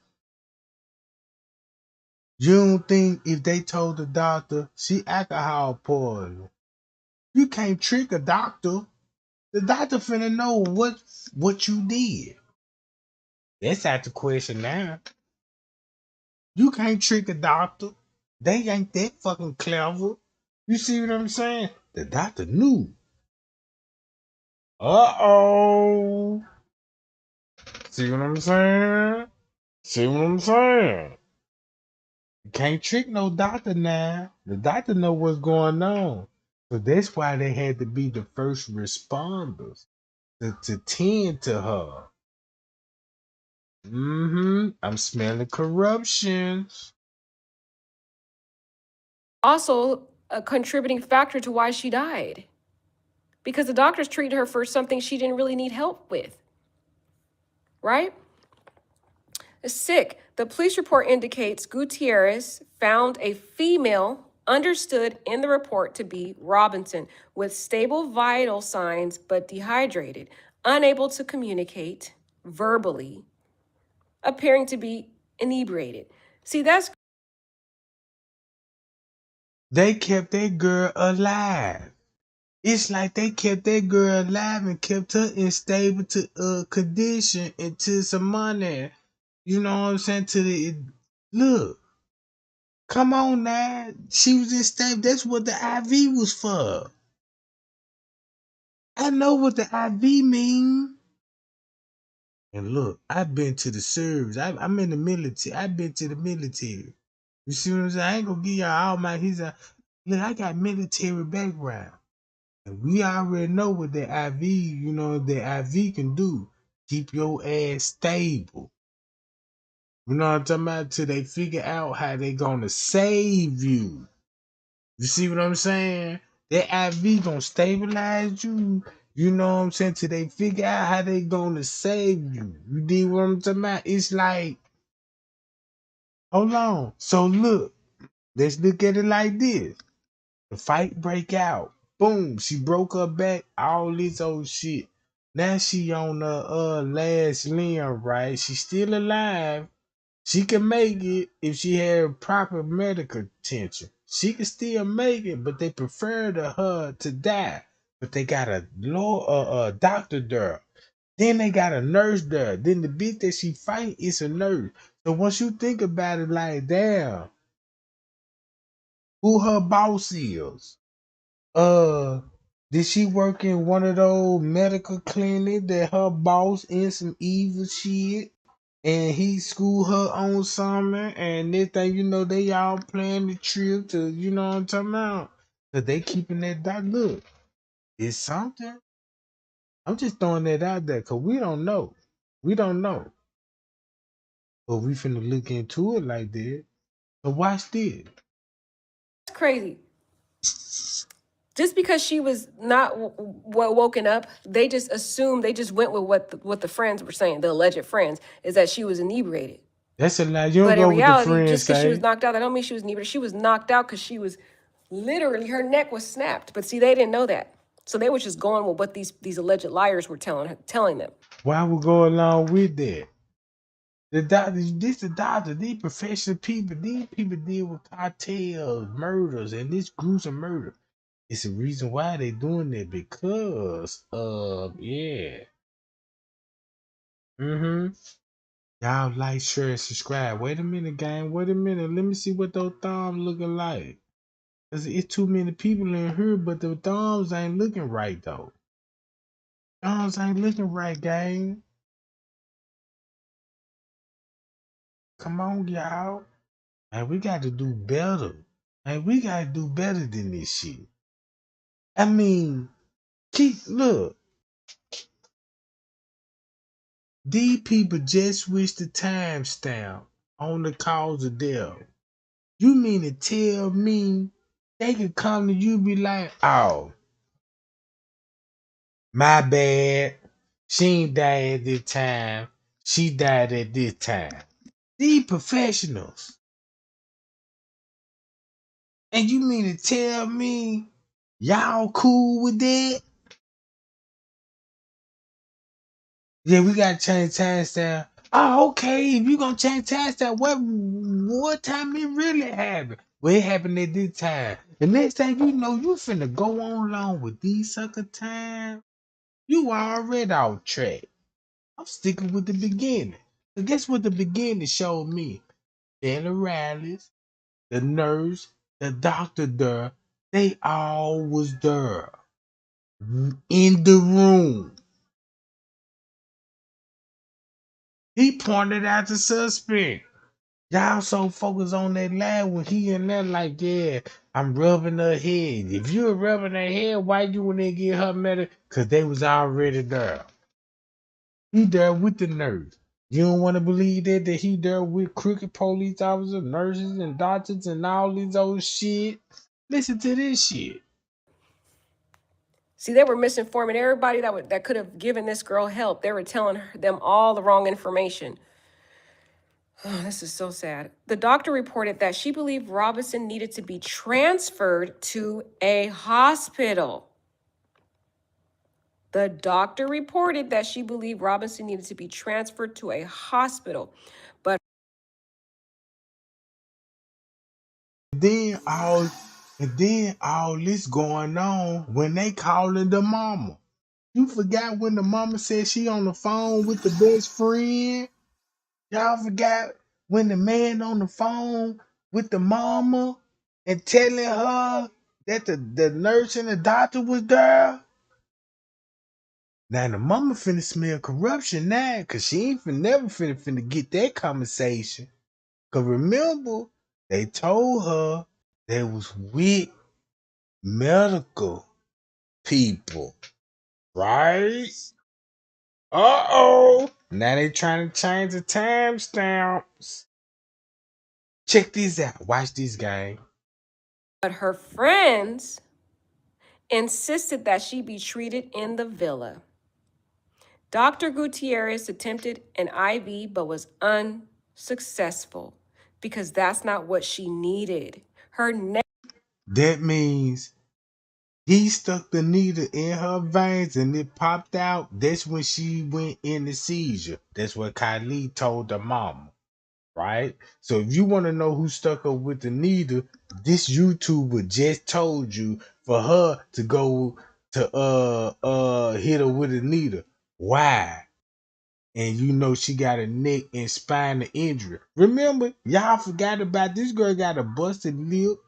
S1: You don't think if they told the doctor she alcohol poisoning, you can't trick a doctor. The doctor finna know what you did. That's out the question now. You can't trick a doctor. They ain't that fucking clever. You see what I'm saying? The doctor knew. Uh-oh. See what I'm saying? See what I'm saying? You can't trick no doctor now. The doctor know what's going on. So that's why they had to be the first responders to tend to her. I'm smelling corruption.
S2: Also, a contributing factor to why she died. Because the doctors treated her for something she didn't really need help with. Right? Sick. The police report indicates Gutierrez found a female understood in the report to be Robinson with stable vital signs but dehydrated, unable to communicate verbally, appearing to be inebriated. See, that's
S1: They kept that girl alive. It's like they kept that girl alive and kept her in stable condition until some money. You know what I'm saying? To the look, come on now. She was in stable. That's what the IV was for. I know what the IV mean. And look, I've been to the service. I'm in the military. I've been to the military. You see what I'm saying? I ain't gonna give y'all all my. Look, I got military background. And we already know what the IV, the IV can do. Keep your ass stable. You know what I'm talking about? Till they figure out how they gonna save you. You see what I'm saying? That IV gonna stabilize you. You know what I'm saying? Till they figure out how they gonna save you. You dig what I'm talking about? It's like, hold on. So look, let's look at it like this. The fight break out. Boom. She broke her back. All this old shit. Now she on the last limb, right? She's still alive. She can make it if she had proper medical attention. She can still make it, but they prefer her to die. But they got a doctor there. Then they got a nurse there. Then the bitch that she fight is a nurse. So once you think about it, like, damn, who her boss is? Uh, did she work in one of those medical clinics that her boss in some evil shit? And he school her on something, and next thing you know, they all plan the trip to, you know what I'm talking about? Cause they keeping that dot. Look, it's something. I'm just throwing that out there, cause we don't know. We don't know. But we finna look into it like that. So watch this.
S2: crazy. Just because she was not woken up, they just assumed, they just went with what the friends were saying, the alleged friends, is that she was inebriated.
S1: That's a lie. You don't
S2: But in
S1: go with the
S2: reality,
S1: friends
S2: just because she was
S1: say.
S2: knocked out, that don't mean she was inebriated. She was knocked out because she was literally, her neck was snapped. But see, they didn't know that. So they were just going with what these alleged liars were telling them.
S1: Why would go along with that? The doctor, this the doctor, these professional people, these people deal with cartels, murders, and this gruesome murder. It's the reason why they doing that because of yeah. Mm-hmm. Y'all like, share, and subscribe. Wait a minute, gang. Wait a minute. Let me see what those thumbs looking like. Cause it's too many people in here, but the thumbs ain't looking right though. Thumbs ain't looking right, gang. Come on, y'all. Man, we got to do better. Man, we got to do better than this shit. I mean, look. These people just switched the timestamp on the cause of death. You mean to tell me they could come to you and be like, oh, my bad. She ain't died at this time. She died at this time. These professionals. And you mean to tell me y'all cool with that? Yeah, we gotta change timestamp. Oh, okay. If you gonna change timestamp, what time it really happened? Well, it happened at this time. The next thing you know, you finna go on along with these sucker time. You already off track. I'm sticking with the beginning. So guess what the beginning showed me? Taylor Riley's, the nurse, the doctor there, they all was there. In the room. He pointed out the suspect. Y'all so focused on that lad when he in there like, yeah, I'm rubbing her head. If you were rubbing her head, why you wouldn't get her medical? Because they was already there. He there with the nurse. You don't want to believe that he there with crooked police officers, nurses, and doctors, and all these old shit. Listen to this shit.
S2: See, they were misinforming everybody that could have given this girl help. They were telling them all the wrong information. Oh, this is so sad. The doctor reported that she believed Robinson needed to be transferred to a hospital. The doctor reported that she believed Robinson needed to be transferred to a hospital. But
S1: Then all and then all this going on when they calling the mama. You forgot when the mama said she on the phone with the best friend? Y'all forgot when the man on the phone with the mama and telling her that the nurse and the doctor was there? Now the mama finna smell corruption now, cause she ain't never finna get that conversation. Cause remember, they told her they was with medical people, right? Uh-oh. Now they trying to change the timestamps. Check this out. Watch this game.
S2: her friends insisted that she be treated in the villa. Dr. Gutierrez attempted an IV but was unsuccessful because that's not what she needed. Her neck.
S1: That means he stuck the needle in her veins and it popped out. That's when she went in the seizure. That's what Kylie told the mama, right? So if you want to know who stuck her with the needle, this YouTuber just told you for her to go to hit her with a needle. Why? And you know she got a neck and spinal injury. Remember, y'all forgot about this girl got a busted lip,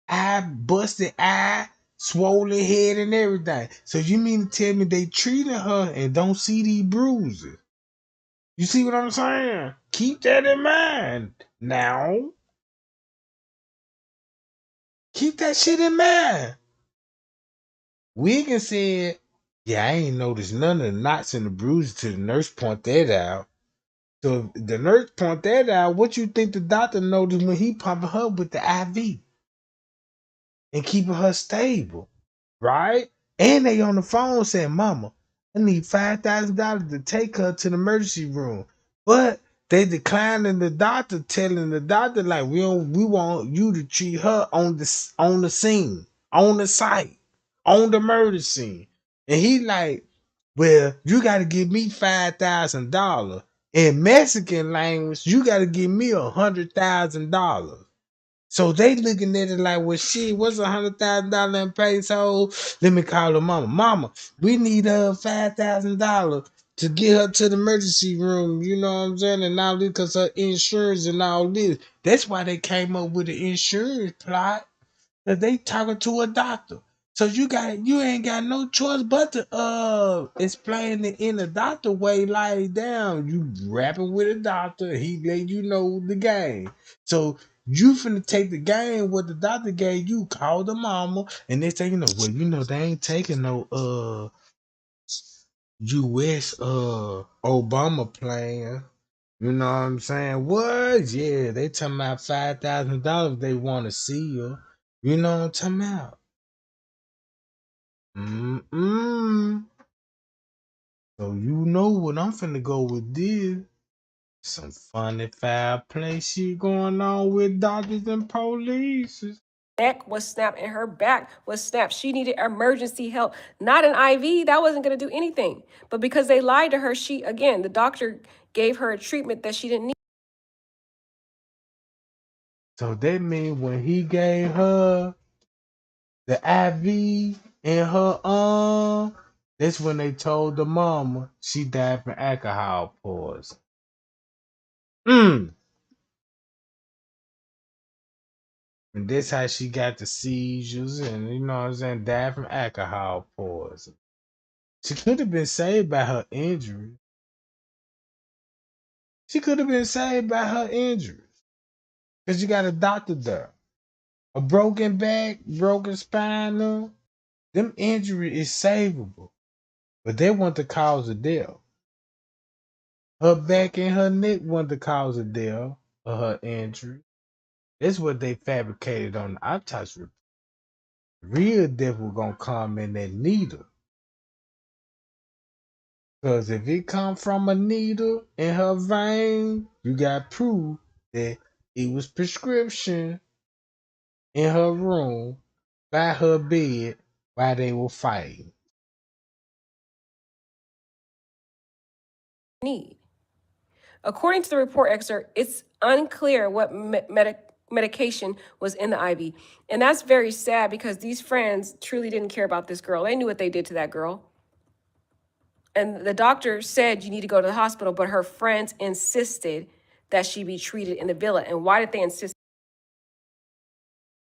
S1: busted eye, swollen head, and everything. So you mean to tell me they treated her and don't see these bruises? You see what I'm saying? Keep that in mind. Now, keep that shit in mind. Wiggins said, yeah, I ain't noticed none of the knots and the bruises till the nurse point that out. So if the nurse point that out, what you think the doctor noticed when he pumping her with the IV and keeping her stable, right? And they on the phone saying, "Mama, I need $5,000 to take her to the emergency room," but they declining the doctor, telling the doctor like, we want you to treat her on the scene, on the site, on the murder scene, and he like, well, you got to give me $5,000 in Mexican language. You got to give me $100,000. So they looking at it like, well, shit, what's $100,000 in pesos? Let me call her mama. Mama, we need $5,000 to get her to the emergency room. You know what I'm saying? And all this because her insurance and all this. That's why they came up with the insurance plot. That they talking to a doctor. So you ain't got no choice but to explain it in a doctor way. Like, damn, you rapping with a doctor, he let you know the game. So you finna take the game what the doctor gave you, call the mama, and they say, well, they ain't taking no US Obama plan. You know what I'm saying? What? Yeah, they talking about $5,000 they want to see her. You know what I'm talking about? Mm-mm. So you know what I'm finna go with this. Some funny foul play shit going on with doctors and police.
S2: Neck was snapped and her back was snapped. She needed emergency help, not an IV. That wasn't going to do anything. But because they lied to her, the doctor gave her a treatment that she didn't need.
S1: So that means when he gave her the IV in her arm, that's when they told the mama she died from alcohol poison. And that's how she got the seizures and, you know what I'm saying, died from alcohol poison. She could have been saved by her injury. She could have been saved by her injuries. Because you got a doctor there. A broken back, broken spine, them injury is savable. But they want the cause of death. Her back and her neck want the cause of death of her injury. That's what they fabricated on the autopsy report. Real death was gonna come in that needle. Because if it come from a needle in her vein, you got proof that it was prescription in her room by her bed while they were fighting.
S2: Need. According to the report excerpt, it's unclear what medication was in the IV. And that's very sad because these friends truly didn't care about this girl. They knew what they did to that girl. And the doctor said you need to go to the hospital, but her friends insisted that she be treated in the villa. And why did they insist?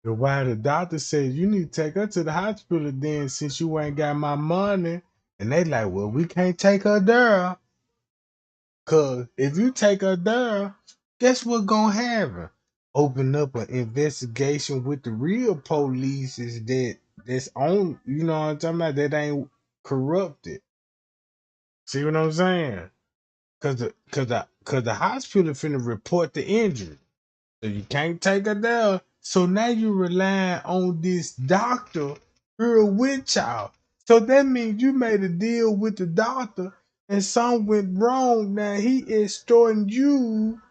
S1: Why the doctor said you need to take her to the hospital then since you ain't got my money. And they like, well, we can't take her there. Cause if you take her there, guess what gonna happen? Open up an investigation with the real police is that's on, you know what I'm talking about, that ain't corrupted. See what I'm saying? Cause the hospital finna report the injury. So you can't take her there. So now you relying on this doctor here with y'all. So that means you made a deal with the doctor and something went wrong. Now he is extorting you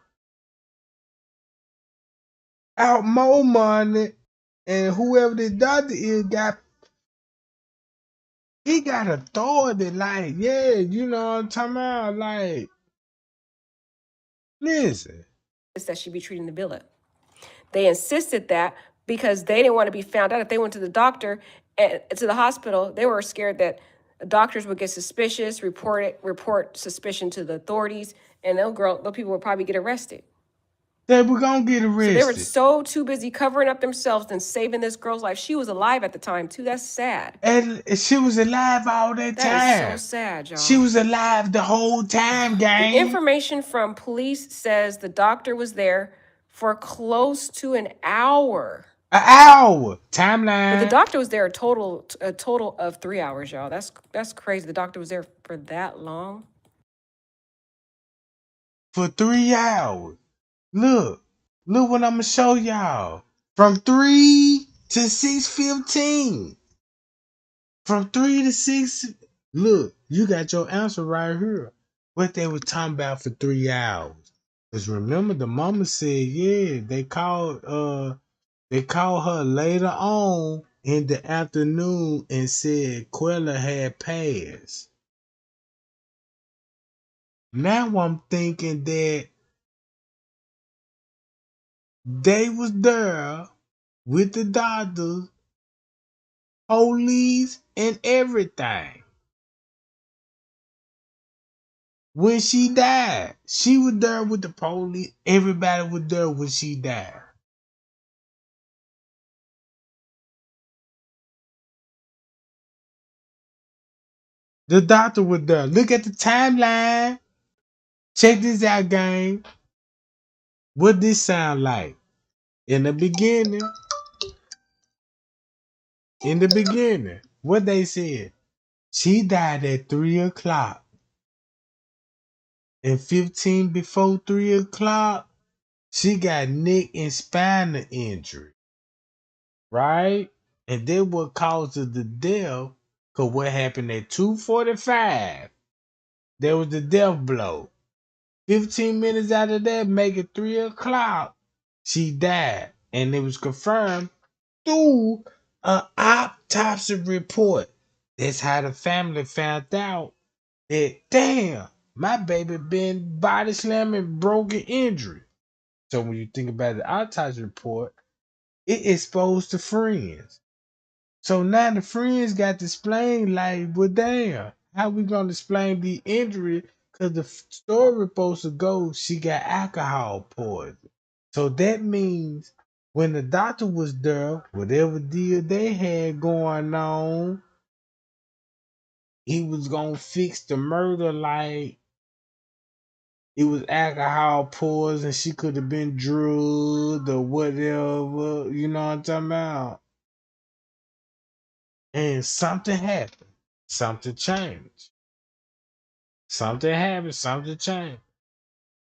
S1: out more money, and whoever the doctor is he got authority. Like, yeah, you know what I'm talking about? Like, listen.
S2: That she be treated in the villa. They insisted that because they didn't want to be found out. If they went to the doctor and to the hospital, they were scared that doctors would get suspicious, report suspicion to the authorities, and those people would probably get arrested.
S1: They were gonna get
S2: So they were
S1: arrested.
S2: so too busy covering up themselves than saving this girl's life. She was alive at the time too. That's sad.
S1: And she was alive all that
S2: That
S1: time.
S2: is so sad, y'all.
S1: She was alive the whole time, gang.
S2: The information from police says the doctor was there for close to an hour.
S1: An hour timeline.
S2: But the doctor was there a total of 3 hours, y'all. That's crazy. The doctor was there for that long.
S1: For 3 hours. Look what I'm gonna show y'all. From 3 to 6:15. From 3 to 6. Look, you got your answer right here. What they were talking about for 3 hours. Cause remember the mama said, yeah, they called her later on in the afternoon and said Quella had passed. Now I'm thinking that they was there with the doctor, police, and everything. When she died, she was there with the police. Everybody was there when she died. The doctor was there. Look at the timeline. Check this out, gang. What this sound like? In the beginning, what they said, she died at 3 o'clock. And 15 before 3 o'clock, she got neck and spinal injury. Right? And then what caused the death, because what happened at 2:45, there was the death blow. 15 minutes out of that, make it 3 o'clock, she died. And it was confirmed through an autopsy report. That's how the family found out that, damn, my baby been body slamming, broken injury. So when you think about the autopsy report, it exposed to friends. So now the friends got to explain, like, well, damn, how we gonna explain the injury? Because the story supposed to go, she got alcohol poison. So that means when the doctor was there, whatever deal they had going on, he was gonna fix the murder like it was alcohol poison. She could have been drugged or whatever. You know what I'm talking about? And something happened. Something changed. Something happened. Something changed.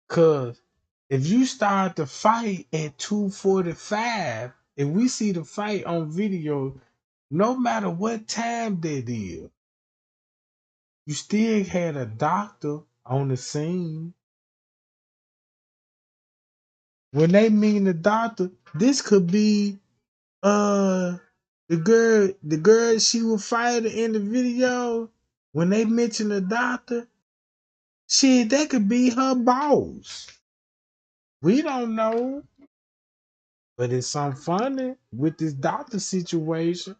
S1: Cause if you start the fight at 2:45, if we see the fight on video, no matter what time that is, you still had a doctor on the scene. When they mean the doctor, this could be uh the girl she was fighting in the video. When they mention the doctor, shit, that could be her boss. We don't know. But it's something funny with this doctor situation.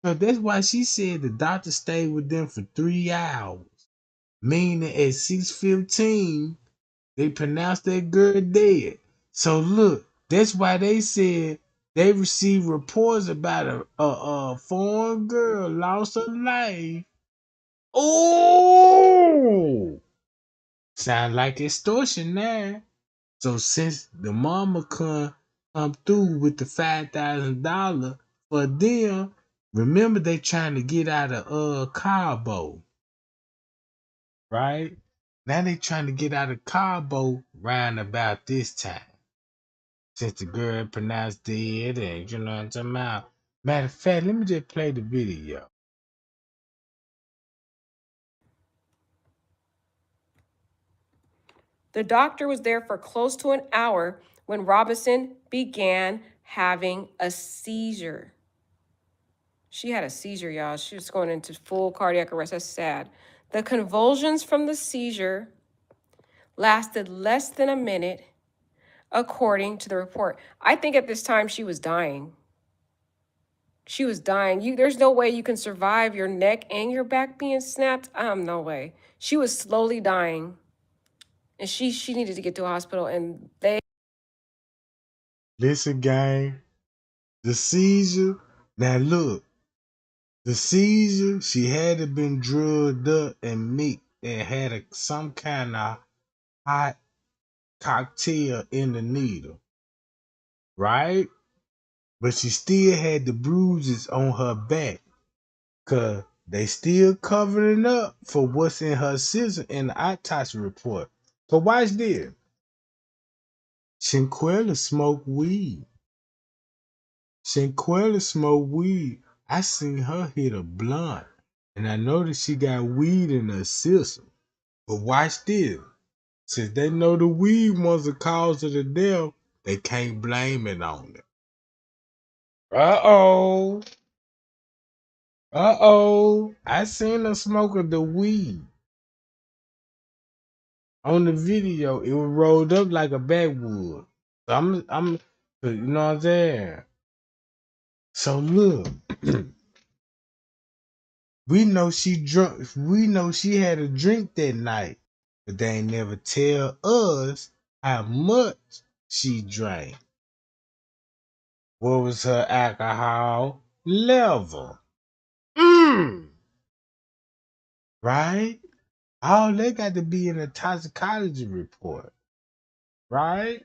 S1: So that's why she said the doctor stayed with them for 3 hours. Meaning at 6:15, they pronounced that girl dead. So look, that's why they said they received reports about a foreign girl lost her life. Oh, sound like extortion now. So since the mama come through with the $5,000 for them, remember they trying to get out of Cabo, right? Now they trying to get out of Cabo round about this time. Since the girl pronounced dead and you know what I'm talking about. Matter of fact, let me just play the video.
S2: The doctor was there for close to an hour when Robinson began having a seizure. She had a seizure, y'all. She was going into full cardiac arrest. That's sad. The convulsions from the seizure lasted less than a minute, according to the report. I think at this time she was dying. She was dying. There's no way you can survive your neck and your back being snapped. No way. She was slowly dying, and she needed to get to a hospital. And they
S1: Listen, gang, the seizure. Now look, the seizure, she had to been drugged up and mixed and had some kind of hot cocktail in the needle, right? But she still had the bruises on her back, cause they still covering up for what's in her system in the autopsy report. So watch this. Shanquella smoked weed. Shanquella smoked weed. I seen her hit a blunt, and I noticed she got weed in her system. But watch this. Since they know the weed was the cause of the death, they can't blame it on it. Uh-oh. Uh-oh. I seen her smoking the weed. On the video, it was rolled up like a backwood. So you know what I'm saying? So look, we know she drunk. We know she had a drink that night, but they ain't never tell us how much she drank. What was her alcohol level? Right? All they got to be in a toxicology report, right?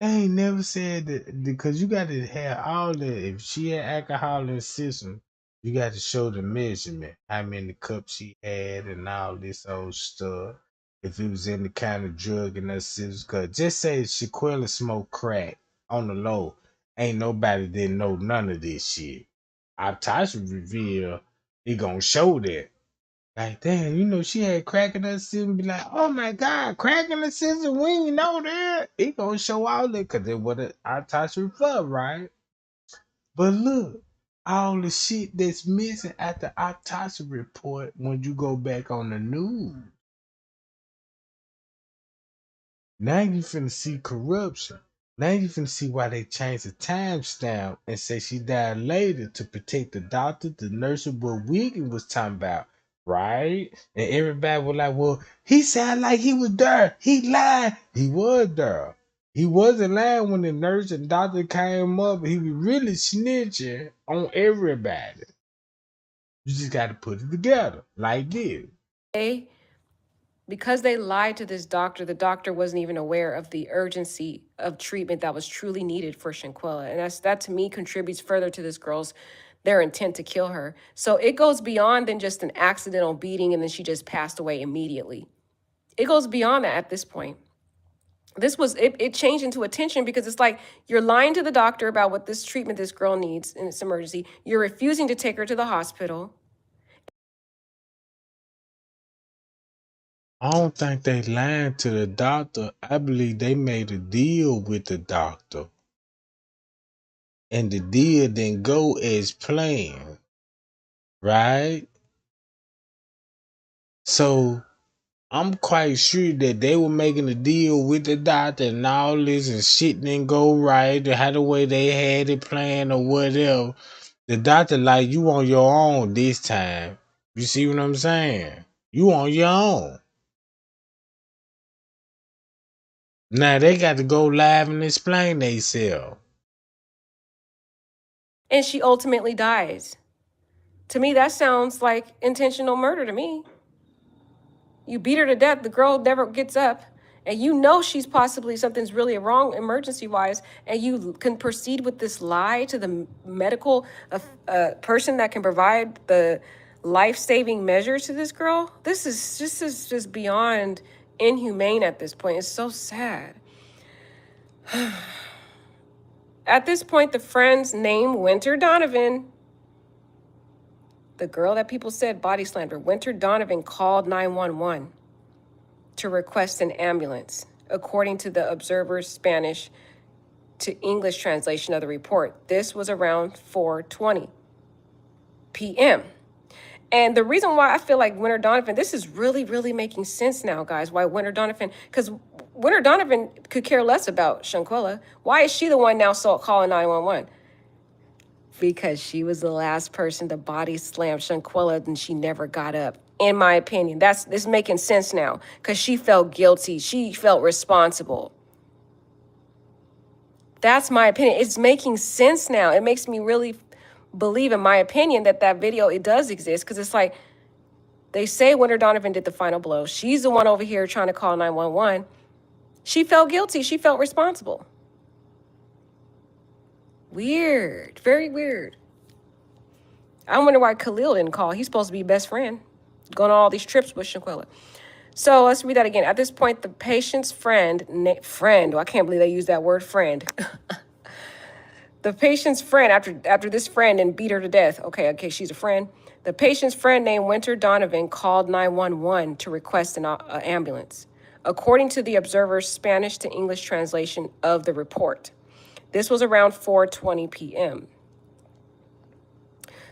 S1: They ain't never said that because you got to have all that. If she had alcohol in the system, you got to show the measurement, how many cups she had, and all this old stuff. If it was any kind of drug in her system, because just say Shaquilla smoked crack on the low, ain't nobody didn't know none of this shit. Autopsy reveal, it gonna show that. Like, damn, she had crack in her system. Be like, oh my God, crack in the system. We ain't know that. It gonna show all that because it was an autopsy report, right? But look, all the shit that's missing at the autopsy report when you go back on the news. Now you finna see corruption. Now you finna see why they changed the timestamp and say she died later to protect the doctor, the nurse, and what Wiggin was talking about, right? And everybody was like, well, he sounded like he was there. He lied. He was there. He wasn't lying when the nurse and doctor came up. He was really snitching on everybody. You just got to put it together like this.
S2: they Because they lied to this doctor, the doctor wasn't even aware of the urgency of treatment that was truly needed for Shanquella. And that to me contributes further to this girl's their intent to kill her. So it goes beyond than just an accidental beating and then she just passed away immediately. It goes beyond that at this point. It changed into attention because it's like you're lying to the doctor about what this treatment this girl needs in this emergency. You're refusing to take her to the hospital.
S1: I don't think they lied to the doctor. I believe they made a deal with the doctor. And the deal didn't go as planned. Right? So I'm quite sure that they were making a deal with the doctor and all this and shit didn't go right. How the way they had it planned or whatever. The doctor like, you on your own this time. You see what I'm saying? You on your own. Now they got to go live and explain themselves.
S2: And she ultimately dies. To me, that sounds like intentional murder to me. You beat her to death. The girl never gets up. And you know she's possibly something's really wrong emergency wise. And you can proceed with this lie to the medical person that can provide the life-saving measures to this girl. This is just beyond inhumane at this point. It's so sad. At this point, the friend's name, Winter Donovan, the girl that people said body slammed her, Winter Donovan called 911 to request an ambulance, according to the Observer's Spanish to English translation of the report. This was around 4:20 p.m. And the reason why I feel like Winter Donovan, this is really, really making sense now, guys, why Winter Donovan, because Winter Donovan could care less about Shanquella. Why is she the one now calling 911? Because she was the last person to body slam Shanquella and she never got up. In my opinion, this making sense now because she felt guilty. She felt responsible. That's my opinion. It's making sense now. It makes me really believe, in my opinion, that video, it does exist because it's like they say Winter Donovan did the final blow. She's the one over here trying to call 911. She felt guilty. She felt responsible. Weird. Very weird. I wonder why Khalil didn't call. He's supposed to be best friend. Going on all these trips with Shanquella. So let's read that again. At this point, the patient's friend, I can't believe they used that word friend. The patient's friend, after this friend and beat her to death. Okay, she's a friend. The patient's friend named Winter Donovan called 911 to request an ambulance, according to the Observer's Spanish to English translation of the report. This was around 4:20 p.m.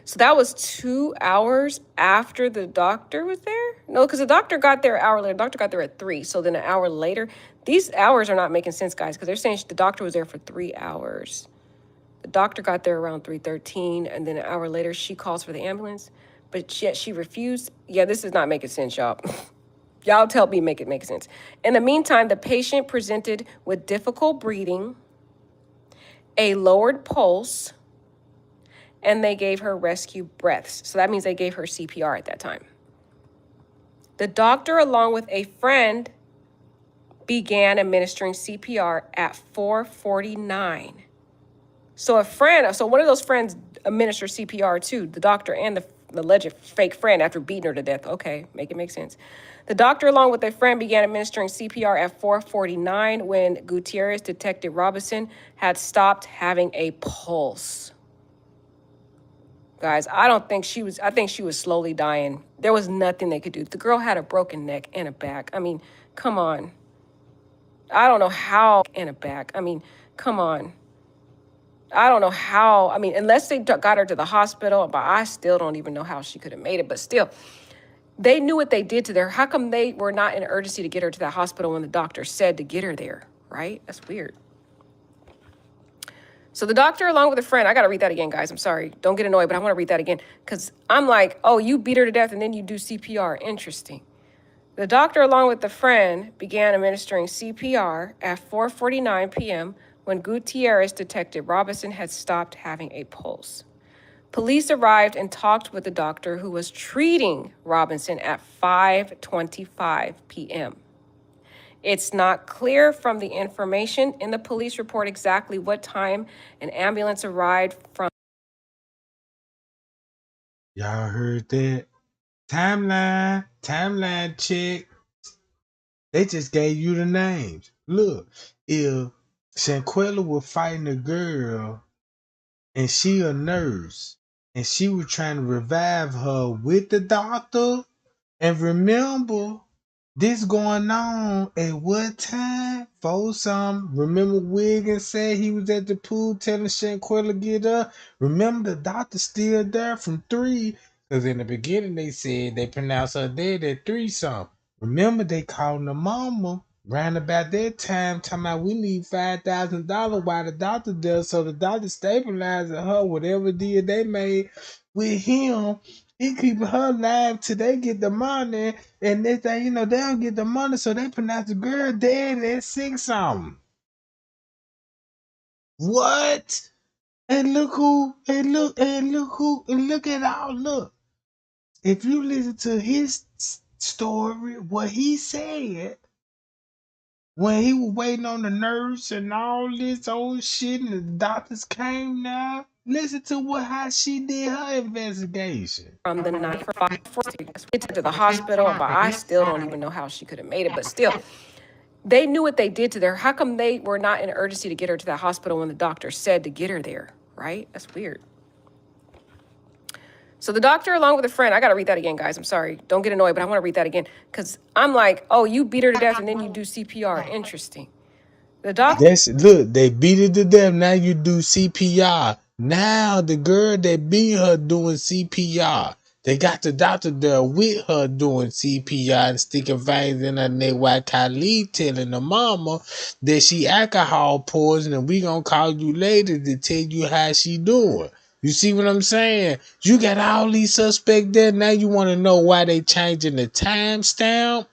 S2: So that was 2 hours after the doctor was there? No, because the doctor got there an hour later. The doctor got there at 3. So then an hour later, these hours are not making sense, guys, because they're saying the doctor was there for 3 hours. The doctor got there around 3:13, and then an hour later, she calls for the ambulance, but yet she refused. Yeah, this is not making sense, y'all. Y'all tell me, make it make sense. In the meantime, the patient presented with difficult breathing, a lowered pulse, and they gave her rescue breaths. So that means they gave her CPR at that time. The doctor, along with a friend, began administering CPR at 4:49. So one of those friends administered CPR too, the doctor and the alleged fake friend after beating her to death. Okay, make it make sense. The doctor, along with a friend, began administering CPR at 4:49 when Gutierrez detected Robinson had stopped having a pulse. Guys, I think she was slowly dying. There was nothing they could do. The girl had a broken neck and a back. I mean, come on. I don't know how, and a back. I mean, come on. I don't know how. I mean, unless they got her to the hospital, but I still don't even know how she could have made it. But still, they knew what they did to her. How come they were not in urgency to get her to the hospital when the doctor said to get her there, right? That's weird. So the doctor, along with a friend, I got to read that again, guys. I'm sorry. Don't get annoyed, but I want to read that again because I'm like, oh, you beat her to death and then you do CPR. Interesting. The doctor, along with the friend, began administering CPR at 4:49 p.m. when Gutierrez detected Robinson had stopped having a pulse. Police arrived and talked with the doctor who was treating Robinson at 5:25 p.m. It's not clear from the information in the police report exactly what time an ambulance arrived from.
S1: Y'all heard that? Timeline check. They just gave you the names. Look, if Shanquella was fighting a girl and she a nurse and she was trying to revive her with the doctor, and remember, this going on at what time? For some. Remember Wiggins said he was at the pool telling Shanquella get up. Remember the doctor still there from 3. Because in the beginning they said they pronounced her dead at 3 something. Remember they called the mama round about that time talking about we need $5,000 while the doctor does, so the doctor stabilizing her, whatever deal they made with him. He keeping her alive till they get the money, and they think, they don't get the money, so they pronounce the girl dead at 6 something. What? And look who, and look at all, look. If you listen to his story, what he said, when he was waiting on the nurse and all this old shit, and the doctors came now, listen to how she did her investigation.
S2: From the night for 5:40. We took her to the hospital, but I still don't even know how she could have made it. But still, they knew what they did to her. How come they were not in urgency to get her to that hospital when the doctor said to get her there, right? That's weird. So the doctor, along with a friend, I got to read that again, guys. I'm sorry. Don't get annoyed, but I want to read that again because I'm like, oh, you beat her to death and then you do CPR. Interesting. The doctor.
S1: Look, they beat it to death. Now you do CPR. Now the girl that beat her doing CPR. They got the doctor there with her doing CPR and sticking veins in her neck while Khalid telling the mama that she alcohol poisoned and we gonna call you later to tell you how she doing. You see what I'm saying? You got all these suspects there. Now you want to know why they changing the timestamp?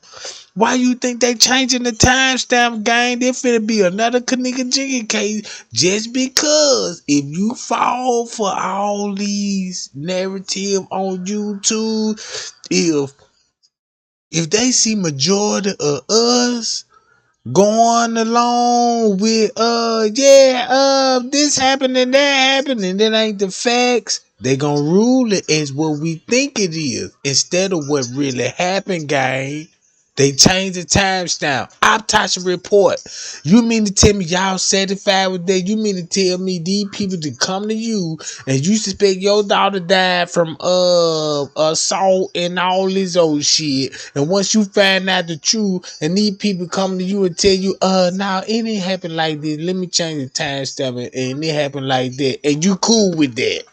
S1: Why you think they changing the timestamp, gang? There finna be another Kanika Jiggy case just because if you fall for all these narrative on YouTube, if they see majority of us going along with this happened and that happened and that ain't the facts, they gonna rule it as what we think it is instead of what really happened, gang. They changed the timestamp. Autopsy report. You mean to tell me y'all satisfied with that? You mean to tell me these people to come to you and you suspect your daughter died from assault and all this old shit? And once you find out the truth and these people come to you and tell you, now it ain't happen like this. Let me change the timestamp and it happened like that. And you cool with that?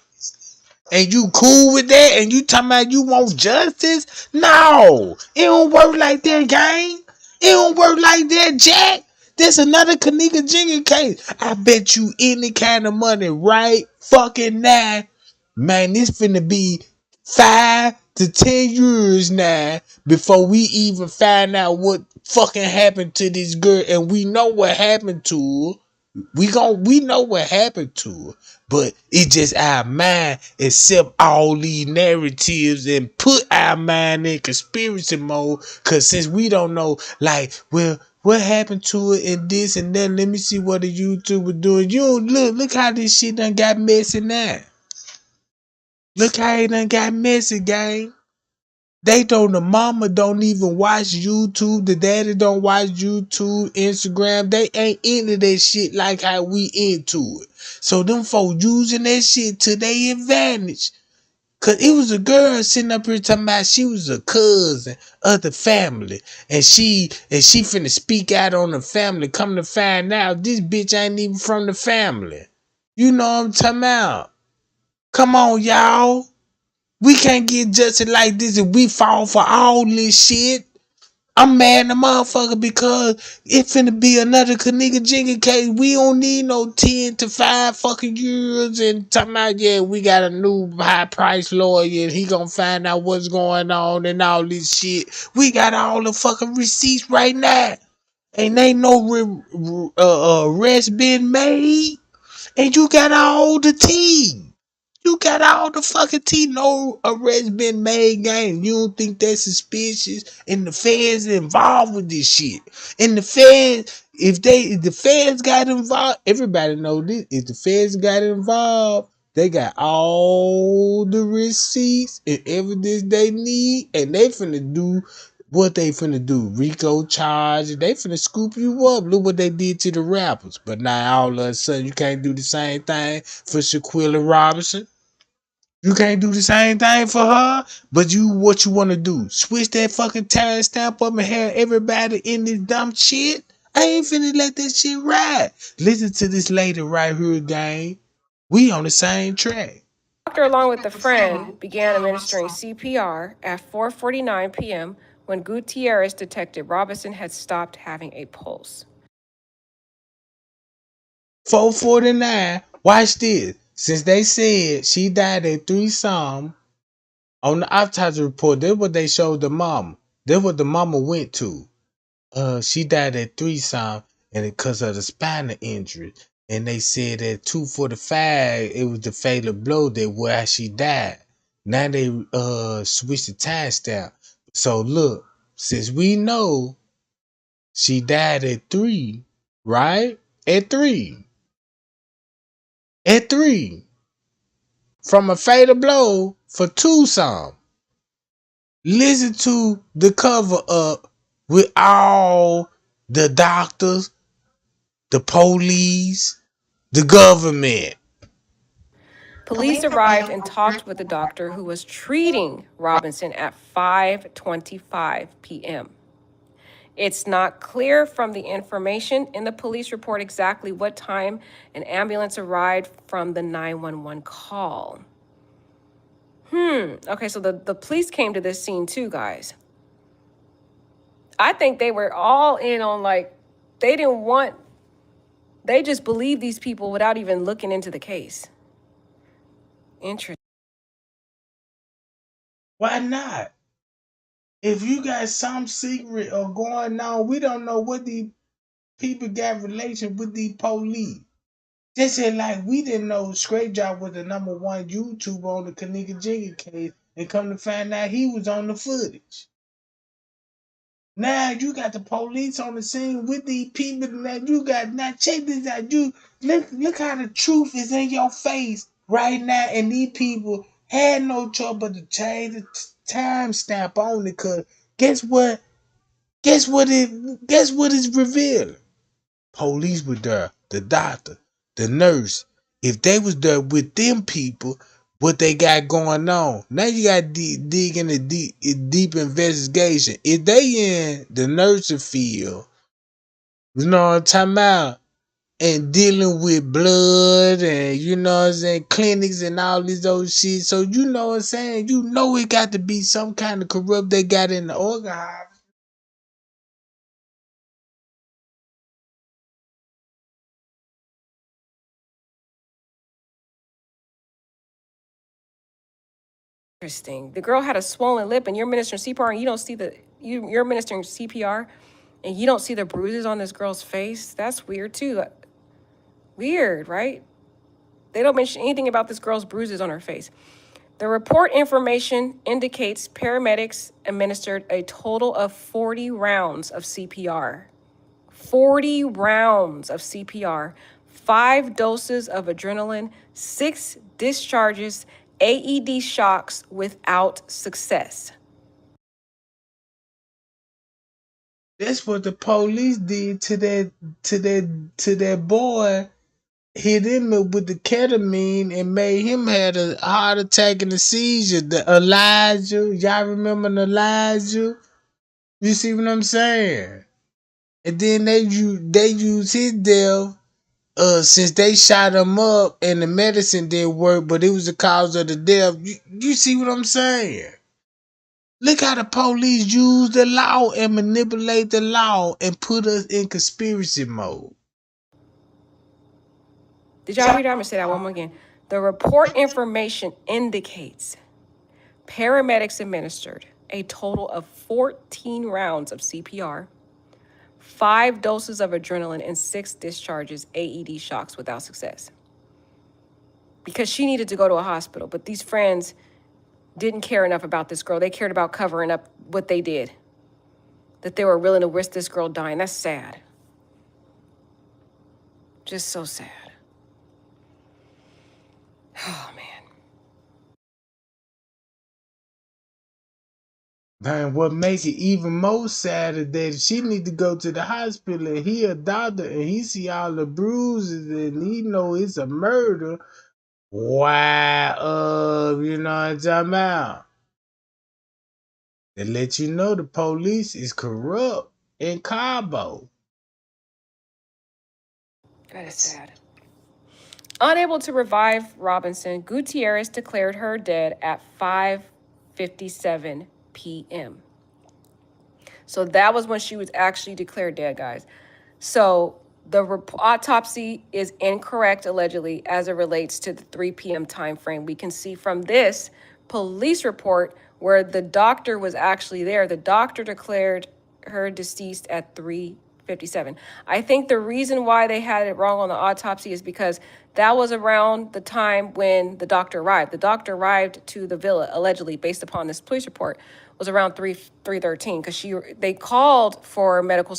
S1: And you cool with that? And you talking about you want justice? No. It don't work like that, gang. It don't work like that, Jack. This another Kanika Jiggy case. I bet you any kind of money right fucking now. Man, this finna be 5 to 10 years now before we even find out what fucking happened to this girl. And we know what happened to her. We know what happened to her, but it's just our mind accept all these narratives and put our mind in conspiracy mode. Cause since we don't know, like, well, what happened to it and this and that? Let me see what the YouTuber doing. You look how this shit done got messy now. Look how it done got messy, gang. The mama don't even watch YouTube. The daddy don't watch YouTube, Instagram. They ain't into that shit like how we into it. So them folks using that shit to their advantage. Cause it was a girl sitting up here talking about she was a cousin of the family. And she finna speak out on the family. Come to find out this bitch ain't even from the family. You know what I'm talking about? Come on, y'all. We can't get justice like this if we fall for all this shit. I'm mad at the motherfucker because it finna be another Kanika Jiggy case. We don't need no 10 to 5 fucking years and talking about, yeah, we got a new high price lawyer and he gonna find out what's going on and all this shit. We got all the fucking receipts right now. And ain't no arrest been made. And you got all the tea. You got all the fucking T. No arrest been made, gang. You don't think that's suspicious? And the feds involved with this shit. And the feds, if the feds got involved, everybody know this. If the feds got involved, they got all the receipts and evidence they need, and they finna do what they finna do. Rico charge. They finna scoop you up. Look what they did to the rappers. But now all of a sudden you can't do the same thing for Shaquilla Robinson. You can't do the same thing for her, but what you want to do? Switch that fucking time stamp up and have everybody in this dumb shit? I ain't finna let that shit ride. Listen to this lady right here, gang. We on the same track.
S2: Doctor, along with a friend, began administering CPR at 4:49 p.m. when Gutierrez detected Robinson had stopped having a pulse.
S1: 4:49. Watch this. Since they said she died at 3 some on the autopsy report, that's what they showed the mama. That's what the mama went to. She died at 3 some, and because of the spinal injury. And they said at 2:45 it was the fatal blow that where she died. Now they switched the timestamp. So look, since we know she died at 3, right? At 3. At 3. From a fatal blow for 2 some. Listen to the cover up with all the doctors, the police, the government.
S2: Police arrived and talked with the doctor who was treating Robinson at 5:25 p.m. It's not clear from the information in the police report exactly what time an ambulance arrived from the 911 call. Okay, so the police came to this scene too, guys. I think they were all in on, like, they just believed these people without even looking into the case. Interesting.
S1: Why not? If you got some secret or going on, we don't know what these people got relation with these police. Just said like we didn't know Straight Job was the #1 YouTuber on the Kanika Jigga case, and come to find out he was on the footage. Now you got the police on the scene with these people. Now check this out. You look how the truth is in your face right now, and these people had no choice but to change the timestamp on it. Cause guess what? Guess what? Guess what is revealed? Police were there, the doctor, the nurse. If they was there with them people, what they got going on. Now you got dig in the deep investigation. If they in the nursing field, you know what I'm talking about, and dealing with blood and you know what I'm saying, clinics and all these old shit. So you know what I'm saying, you know it got to be some kind of corrupt they got in the organ.
S2: Interesting. The girl had a swollen lip, and you're ministering CPR, and you don't see you're ministering CPR, and you don't see the bruises on this girl's face. That's weird too. Weird, right? They don't mention anything about this girl's bruises on her face. The report information indicates paramedics administered a total of 40 rounds of CPR. 40 rounds of CPR, 5 doses of adrenaline, 6 discharges, AED shocks without success.
S1: That's what the police did to that boy. Hit him with the ketamine and made him had a heart attack and a seizure. The Elijah, y'all remember the Elijah? You see what I'm saying? And then they use his death. Since they shot him up and the medicine didn't work, but it was the cause of the death. You see what I'm saying? Look how the police use the law and manipulate the law and put us in conspiracy mode.
S2: Did y'all read it? I'm going to say that one more again. The report information indicates paramedics administered a total of 14 rounds of CPR, 5 doses of adrenaline, and 6 discharges, AED shocks without success. because she needed to go to a hospital. But these friends didn't care enough about this girl. They cared about covering up what they did, that they were willing to risk this girl dying. That's sad. Just so sad. Oh, man.
S1: Man, what make it even more sad is that she need to go to the hospital and he a doctor and he see all the bruises and he know it's a murder. Why, you know what I'm talking about? They let you know the police is corrupt in Cabo.
S2: That is sad. Unable to revive Robinson, Gutierrez declared her dead at 5:57 p.m. So that was when she was actually declared dead, guys. So the autopsy is incorrect, allegedly, as it relates to the 3 p.m. time frame. We can see from this police report where the doctor was actually there. The doctor declared her deceased at 3:57. I think the reason why they had it wrong on the autopsy is because that was around the time when the doctor arrived. The doctor arrived to the villa, allegedly, based upon this police report, was around 3:13 because they called for medical.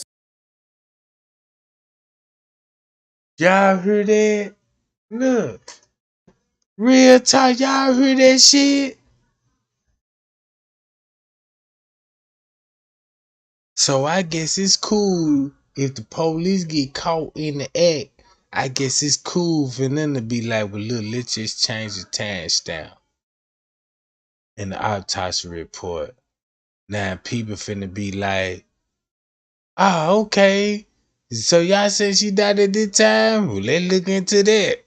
S1: Y'all hear that? Look. Real talk, y'all hear that shit? So I guess it's cool if the police get caught in the act. I guess it's cool for them to be like, well, look, let's just change the timestamp in the autopsy report. Now people finna be like, okay. So y'all said she died at this time? Well, let's look into that.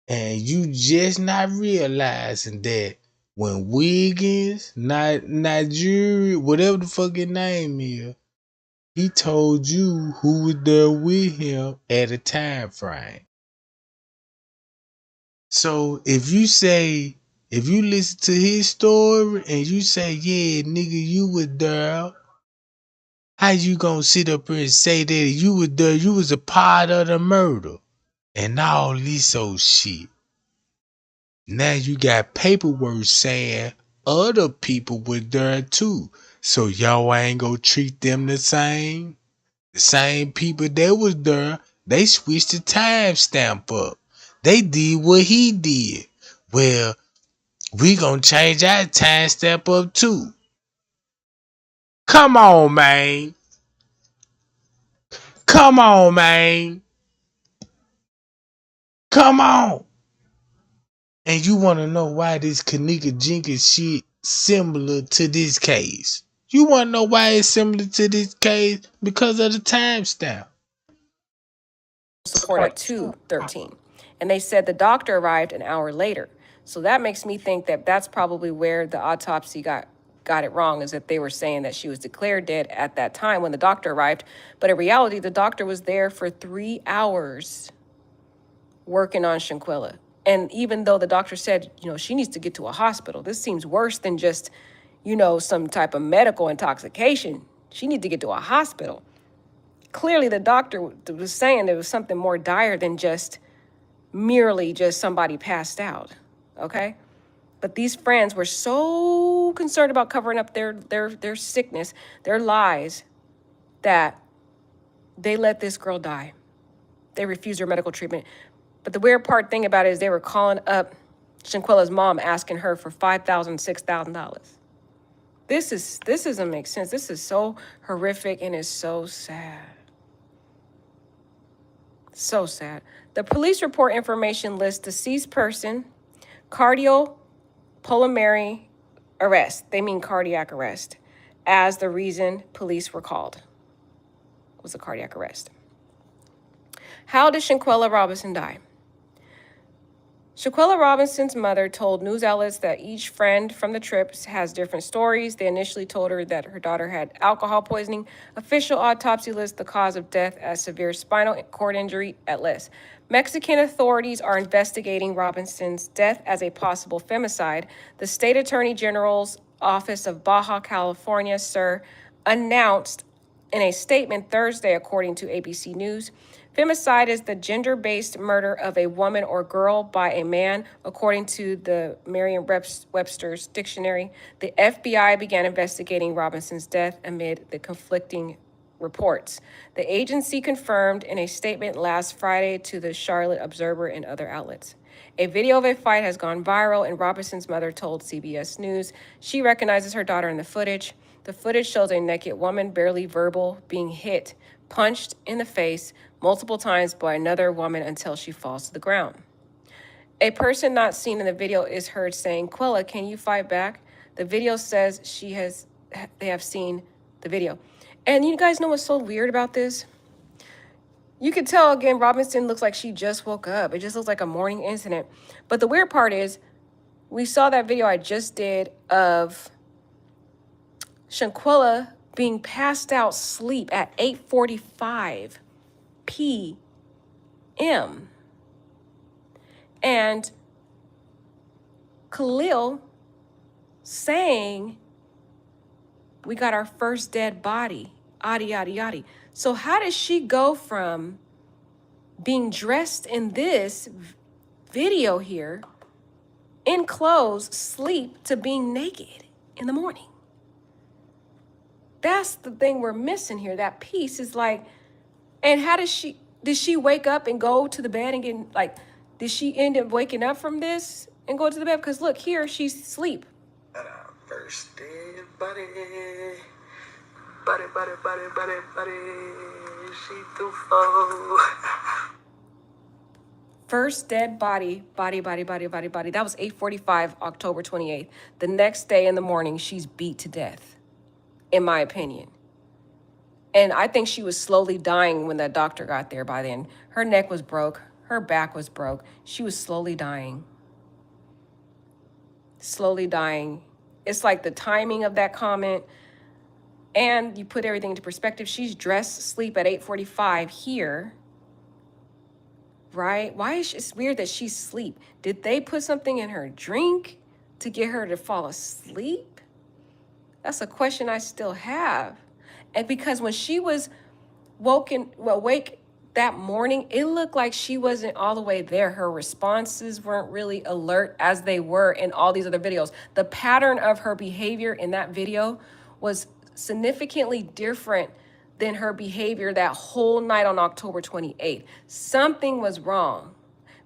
S1: And you just not realizing that when Wiggins, Nigeria, whatever the fucking name is, he told you who was there with him at a time frame. So if you listen to his story and you say, yeah, nigga, you was there, how you gonna sit up here and say that you was there, you was a part of the murder and all this old shit? Now you got paperwork saying other people were there too. So y'all ain't gonna treat them the same? The same people that was there, they switched the timestamp up. They did what he did. Well, we gonna change our timestamp up too. Come on, man. Come on, man. Come on. And you want to know why this Kenneka Jenkins shit similar to this case? You want to know why it's similar to this case? Because of the timestamp.
S2: Support at 2:13, and they said the doctor arrived an hour later. So that makes me think that that's probably where the autopsy got it wrong, is that they were saying that she was declared dead at that time when the doctor arrived, but in reality the doctor was there for 3 hours working on Shanquella. And even though the doctor said, she needs to get to a hospital, this seems worse than just, some type of medical intoxication. She needs to get to a hospital. Clearly the doctor was saying there was something more dire than just merely just somebody passed out, okay? But these friends were so concerned about covering up their sickness, their lies, that they let this girl die. They refused her medical treatment. But the weird thing about it is they were calling up Shanquella's mom asking her for $5,000, $6,000. This doesn't make sense. This is so horrific and it's so sad. So sad. The police report information lists deceased person, cardiopulmonary arrest, they mean cardiac arrest, as the reason police were called. It was a cardiac arrest. How did Shanquella Robinson die? Shanquella Robinson's mother told news outlets that each friend from the trips has different stories. They initially told her that her daughter had alcohol poisoning. Official autopsy lists the cause of death as severe spinal cord injury at less. Mexican authorities are investigating Robinson's death as a possible femicide. The state attorney general's office of Baja California Sur announced in a statement Thursday, according to ABC News, Femicide is the gender-based murder of a woman or girl by a man, according to the Merriam-Webster's dictionary. The FBI began investigating Robinson's death amid the conflicting reports. The agency confirmed in a statement last Friday to the Charlotte Observer and other outlets. A video of a fight has gone viral, and Robinson's mother told CBS News she recognizes her daughter in the footage. The footage shows a naked woman, barely verbal, being hit, punched in the face multiple times by another woman until she falls to the ground. A person not seen in the video is heard saying, "Quella, can you fight back?" The video says they have seen the video. And you guys know what's so weird about this? You can tell, again, Robinson looks like she just woke up. It just looks like a morning incident. But the weird part is, we saw that video I just did of Shanquella being passed out sleep at 8:45 p.m. And Khalil saying, "We got our first dead body, yada, yada, yada." So how does she go from being dressed in this video here, in clothes, sleep, to being naked in the morning? That's the thing we're missing here. That piece is like, and how did she wake up and go to the bed and get, like, did she end up waking up from this and go to the bed? Because look, here she's asleep.
S3: First dead body, body, she too full.
S2: First dead body. That was 8:45, October 28th. The next day in the morning, she's beat to death, in my opinion. And I think she was slowly dying when that doctor got there by then. Her neck was broke. Her back was broke. She was slowly dying. Slowly dying. It's like the timing of that comment, and you put everything into perspective. She's dressed asleep at 8:45 here, right? Why is it's weird that she's asleep? Did they put something in her drink to get her to fall asleep? That's a question I still have. And because when she was awake that morning, it looked like she wasn't all the way there. Her responses weren't really alert as they were in all these other videos. The pattern of her behavior in that video was significantly different than her behavior that whole night on October 28th. Something was wrong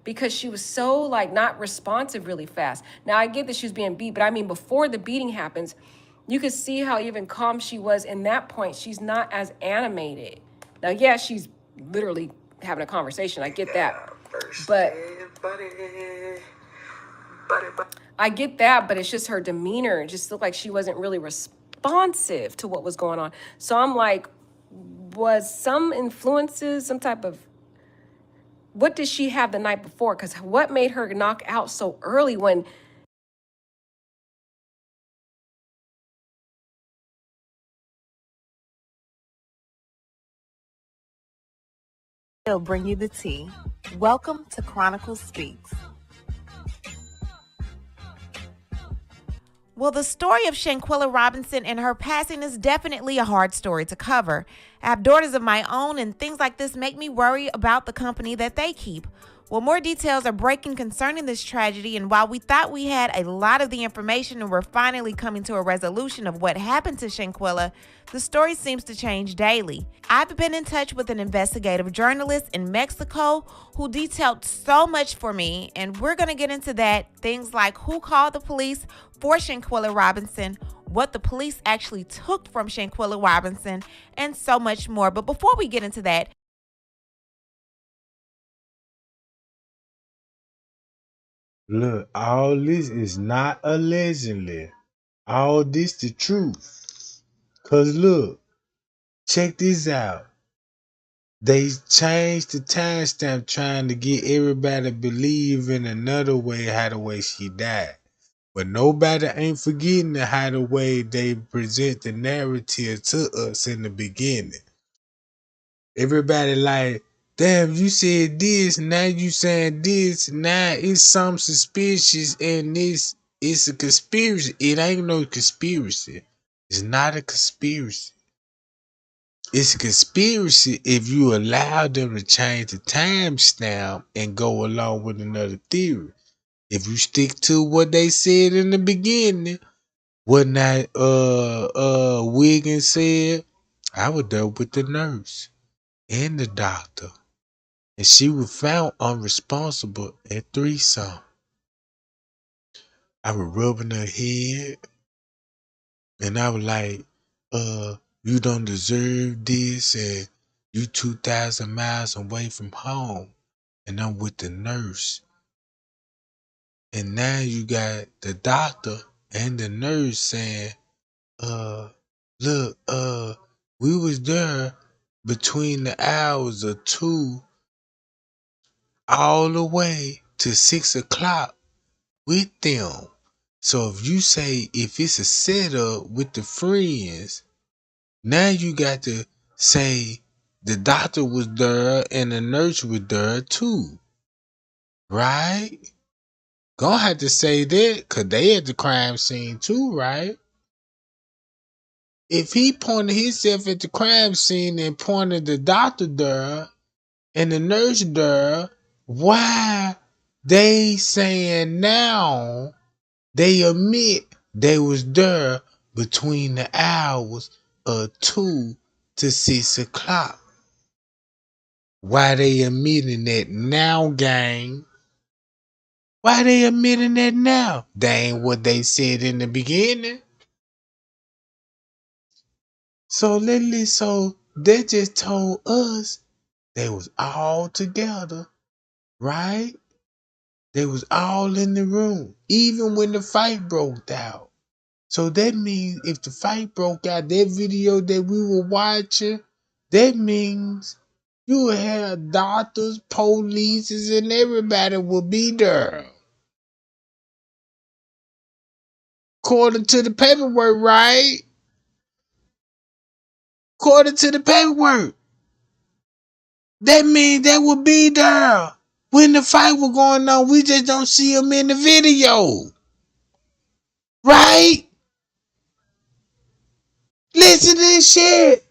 S2: because she was so like not responsive really fast. Now I get that she was being beat, but I mean before the beating happens, you could see how even calm she was in that point. She's not as animated. Now, yeah, she's literally having a conversation. I get that. But I get that, but it's just her demeanor. It just looked like she wasn't really responsive to what was going on. So I'm like, was some influences, some type of, what did she have the night before? Because what made her knock out so early when
S4: They'll bring you the tea. Welcome to Chronicles Speaks. Well, the story of Shanquella Robinson and her passing is definitely a hard story to cover. I have daughters of my own, and things like this make me worry about the company that they keep. Well, more details are breaking concerning this tragedy, and while we thought we had a lot of the information and we're finally coming to a resolution of what happened to Shanquella, the story seems to change daily. I've been in touch with an investigative journalist in Mexico who detailed so much for me, and we're going to get into that. Things like who called the police for Shanquella Robinson, what the police actually took from Shanquella Robinson, and so much more. But before we get into that,
S1: Look, all this is not allegedly. All this the truth. Cause look, check this out. They changed the timestamp trying to get everybody to believe in another way how the way she died. But nobody ain't forgetting how the way they present the narrative to us in the beginning. Everybody like, damn, you said this, now you saying this, now it's something suspicious and this it's a conspiracy. It ain't no conspiracy. It's not a conspiracy. It's a conspiracy if you allow them to change the timestamp and go along with another theory. If you stick to what they said in the beginning, what not Wiggins said, I was there with the nurse and the doctor. And she was found unresponsible at 3-some. I was rubbing her head and I was like, you don't deserve this and you 2,000 miles away from home. And I'm with the nurse. And now you got the doctor and the nurse saying, look, we was there between the hours of 2 all the way to 6 o'clock with them. So if you say if it's a setup with the friends, now you got to say the doctor was there and the nurse was there too. Right? Gonna have to say that because they at the crime scene too, right? If he pointed himself at the crime scene and pointed the doctor there and the nurse there, why they saying now they admit they was there between the hours of 2 to 6 o'clock? Why they admitting that now, gang? Why they admitting that now? That ain't what they said in the beginning. So they just told us they was all together, right? They was all in the room, even when the fight broke out. So that means if the fight broke out, that video that we were watching, that means you would have doctors, police, and everybody will be there. According to the paperwork, right? According to the paperwork. That means they will be there when the fight was going on. We just don't see them in the video. Right? Listen to this shit.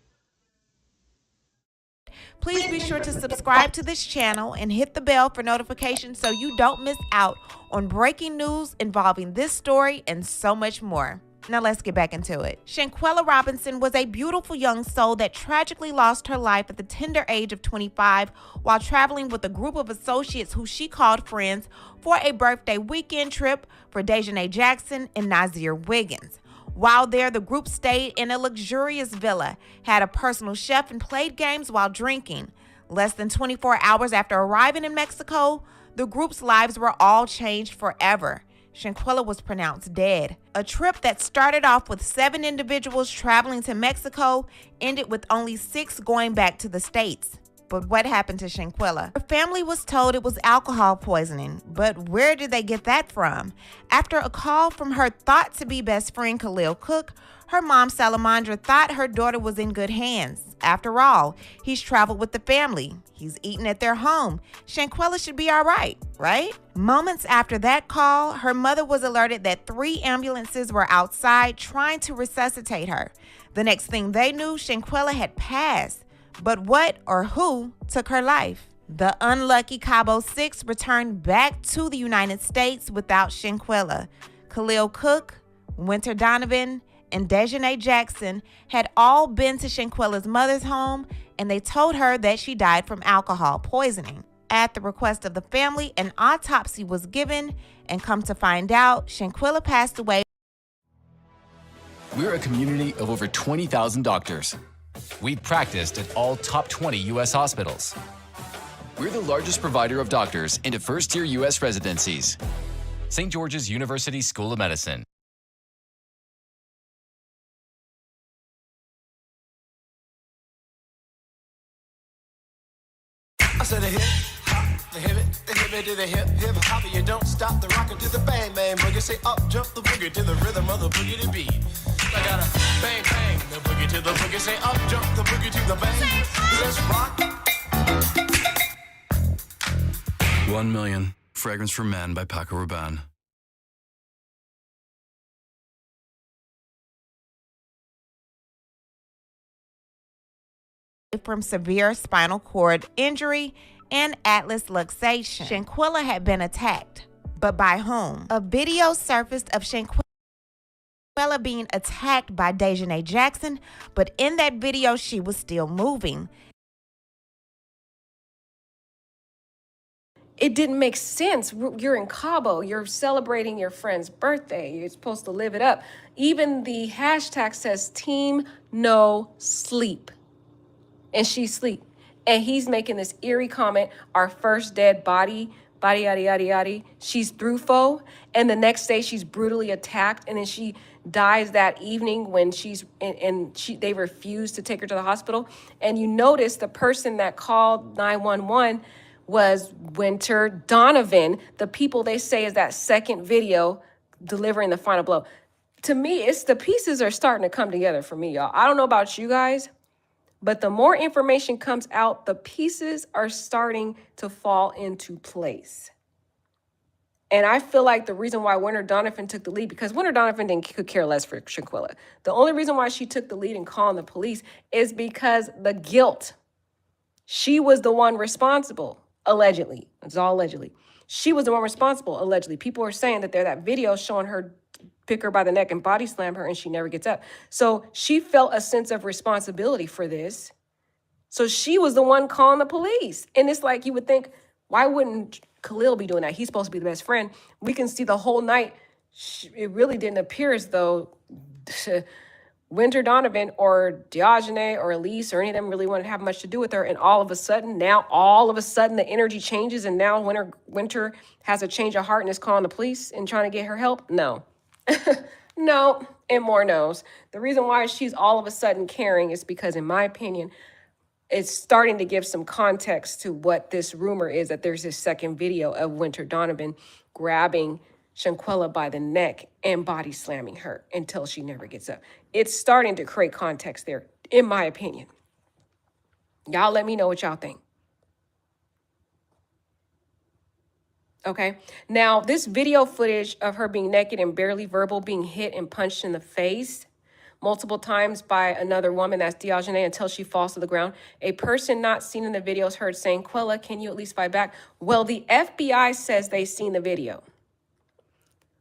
S4: Please be sure to subscribe to this channel and hit the bell for notifications so you don't miss out on breaking news involving this story and so much more. Now let's get back into it. Shanquella Robinson was a beautiful young soul that tragically lost her life at the tender age of 25 while traveling with a group of associates who she called friends for a birthday weekend trip for Daejhanae Jackson and Nazir Wiggins. While there, the group stayed in a luxurious villa, had a personal chef, and played games while drinking. Less than 24 hours after arriving in Mexico, the group's lives were all changed forever. Shanquella was pronounced dead. A trip that started off with 7 individuals traveling to Mexico ended with only 6 going back to the States. But what happened to Shanquella? Her family was told it was alcohol poisoning, but where did they get that from? After a call from her thought-to-be best friend Khalil Cook, her mom Salamandra thought her daughter was in good hands. After all, he's traveled with the family. He's eaten at their home. Shanquella should be all right? Moments after that call, her mother was alerted that 3 ambulances were outside trying to resuscitate her. The next thing they knew, Shanquella had passed. But what or who took her life? The unlucky Cabo 6 returned back to the United States without Shanquella. Khalil Cook, Winter Donovan, and Daejhanae Jackson had all been to Shanquella's mother's home, and they told her that she died from alcohol poisoning. At the request of the family, an autopsy was given, and come to find out, Shanquella passed away.
S5: We're a community of over 20,000 doctors. We've practiced at all top 20 U.S. hospitals. We're the largest provider of doctors into first-year U.S. residencies. St. George's University School of Medicine.
S3: I said a hip hop, the hip it to the hip hop. You don't stop the rocker to the bang bang boogie. Say up jump the boogie to the rhythm of the boogie to beat. I got a bang bang the boogie to the boogie. Say up jump the boogie to the bang. Let's rock.
S6: 1 Million, Fragrance for Men by Paco Rabanne.
S4: from severe spinal cord injury and atlas luxation. Shanquella had been attacked, but by whom? A video surfaced of Shanquella being attacked by Dejanay Jackson, but in that video, she was still moving.
S2: It didn't make sense. You're in Cabo, you're celebrating your friend's birthday, you're supposed to live it up. Even the hashtag says Team No Sleep, and she's asleep. And he's making this eerie comment, our first dead body, yada, yada, yada. She's through foe. And the next day she's brutally attacked. And then she dies that evening when they refuse to take her to the hospital. And you notice the person that called 911 was Winter Donovan, the people they say is that second video delivering the final blow. To me, it's the pieces are starting to come together for me, y'all. I don't know about you guys, but the more information comes out, the pieces are starting to fall into place. And I feel like the reason why Winter Donovan took the lead, because Winter Donovan could care less for Shanquella. The only reason why she took the lead in calling the police is because the guilt. She was the one responsible, allegedly. It's all allegedly. She was the one responsible, allegedly. People are saying that that video showing her pick her by the neck and body slam her and she never gets up. So she felt a sense of responsibility for this. So she was the one calling the police. And it's like, you would think, why wouldn't Khalil be doing that? He's supposed to be the best friend. We can see the whole night. It really didn't appear as though Winter Donovan or Dejanay or Elise or any of them really wanted to have much to do with her. And all of a sudden, the energy changes. And now Winter has a change of heart and is calling the police and trying to get her help. No. No, and more no's. The reason why she's all of a sudden caring is because, in my opinion, it's starting to give some context to what this rumor is, that there's this second video of Winter Donovan grabbing Shanquella by the neck and body slamming her until she never gets up. It's starting to create context there, in my opinion. Y'all let me know what y'all think. Okay. Now, this video footage of her being naked and barely verbal, being hit and punched in the face multiple times by another woman, that's Dejanay, until she falls to the ground. A person not seen in the video is heard saying, Quella, can you at least fight back? Well, the FBI says they've seen the video.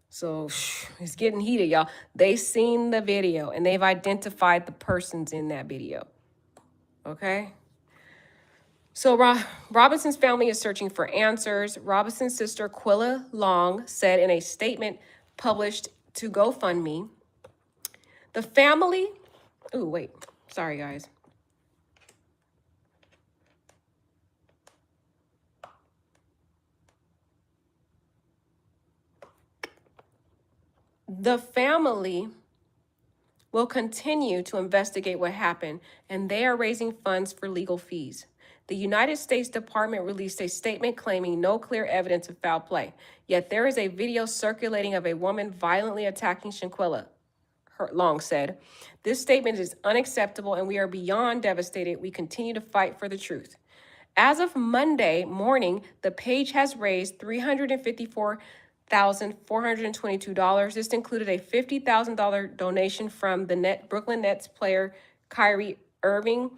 S2: So it's getting heated, y'all. They've seen the video and they've identified the persons in that video. Okay. So Robinson's family is searching for answers. Robinson's sister, Quilla Long, said in a statement published to GoFundMe, the family, sorry guys. The family will continue to investigate what happened, and they are raising funds for legal fees. The United States Department released a statement claiming no clear evidence of foul play. Yet there is a video circulating of a woman violently attacking Shanquella, Long said. This statement is unacceptable and we are beyond devastated. We continue to fight for the truth. As of Monday morning, the page has raised $354,422. This included a $50,000 donation from the Brooklyn Nets player Kyrie Irving,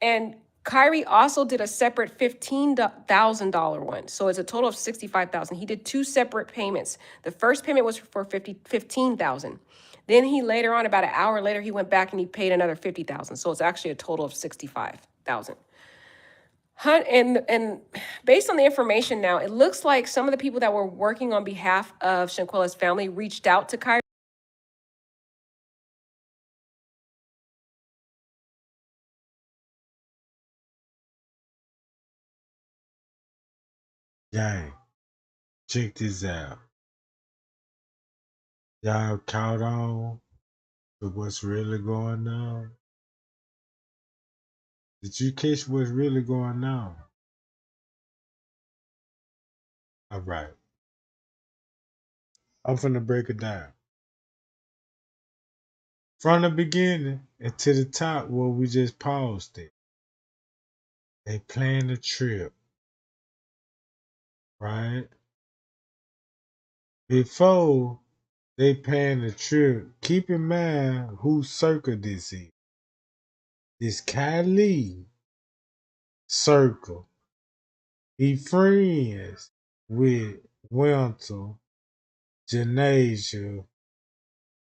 S2: and Kyrie also did a separate $15,000 one. So it's a total of $65,000. He did two separate payments. The first payment was for $15,000. Then he later on, about an hour later, he went back and he paid another $50,000. So it's actually a total of $65,000. And based on the information now, it looks like some of the people that were working on behalf of Shanquella's family reached out to Kyrie.
S1: Gang, check this out. Y'all caught on to what's really going on? Did you catch what's really going on? All right. I'm finna break it down. From the beginning and to the top where we just paused it. They planned a trip. Right? Before they plan the trip, keep in mind whose circle this is. This Kylie circle. He friends with Winter, Janasia,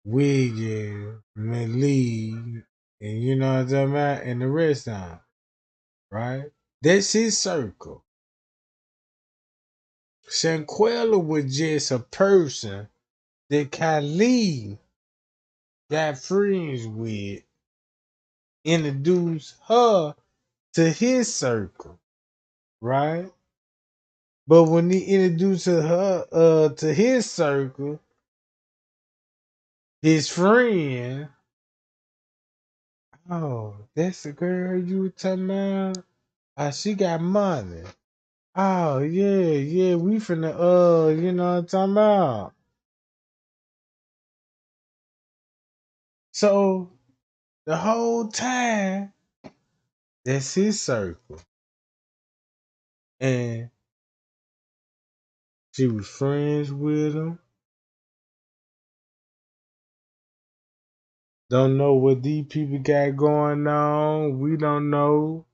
S1: William, Lee, and you know what I'm talking about, and the rest of them, right? That's his circle. Shanquella was just a person that Kylie got friends with, introduced her to his circle, right? But when he introduced her to his circle, his friend, oh, that's the girl you were talking about? She got money. Oh, yeah, we finna, you know what I'm talking about? So, the whole time, that's his circle. And she was friends with him. Don't know what these people got going on. We don't know.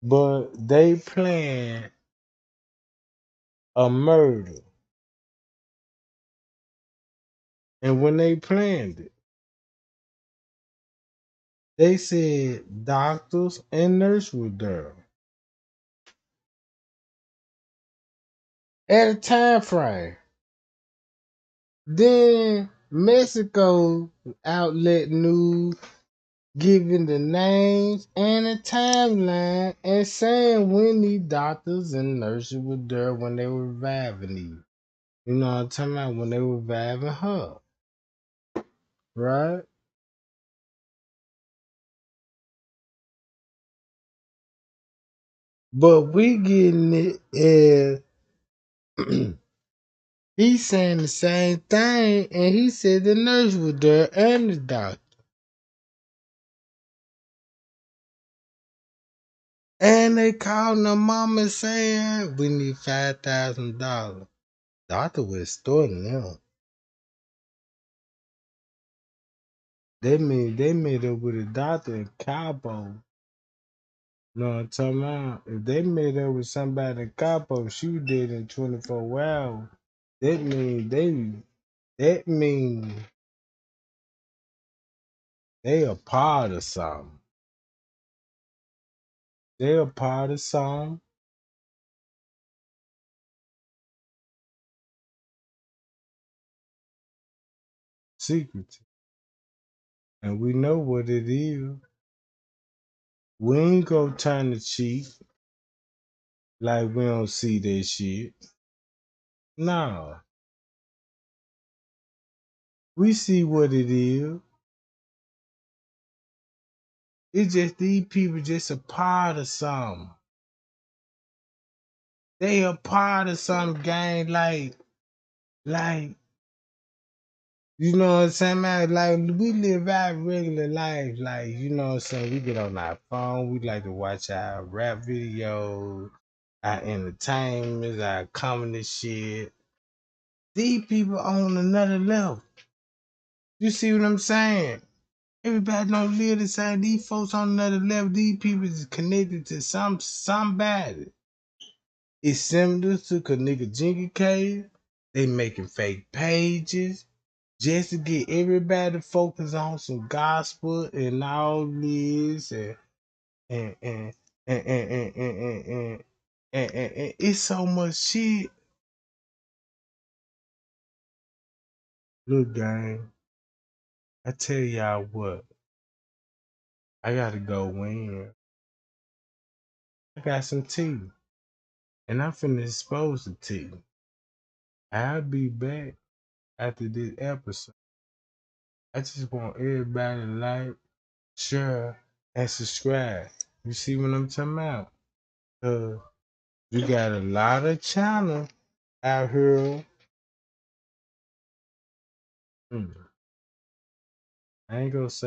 S1: But they planned a murder. And when they planned it, they said doctors and nurses were there. At a time frame. Then Mexico outlet news giving the names and a timeline and saying when these doctors and nurses were there when they were reviving these. You know what I'm talking about? When they were reviving her. Right? But we getting it as he's saying the same thing, and he said the nurse was there and the doctor. And they called the mama saying, we need $5,000. Doctor was extorting them. They made up with a doctor in Cabo. You know what I'm talking about? If they made up with somebody in Cabo, she was dead in 24 hours. That mean they a part of something. They a part of something. Secret. And we know what it is. We ain't gonna turn the cheek like we don't see that shit. No. We see what it is. It's just these people just a part of something. They a part of some gang like you know what I'm saying, man? Like we live our regular life, like you know what I'm saying. We get on our phone, we like to watch our rap videos, our entertainment, our comedy shit. These people on another level. You see what I'm saying? Everybody don't live the same. These folks on another level. These people is connected to somebody. It's similar to Nigga Jinky Cave. They making fake pages just to get everybody to focus on some gospel and all this and and and and and and, and, and, and it's so much shit. Look, gang, I tell y'all what, I gotta go in. I got some tea, and I'm finna expose the tea. I'll be back after this episode. I just want everybody to like, share, and subscribe. You see what I'm talking about? We got a lot of channels out here. I ain't gonna say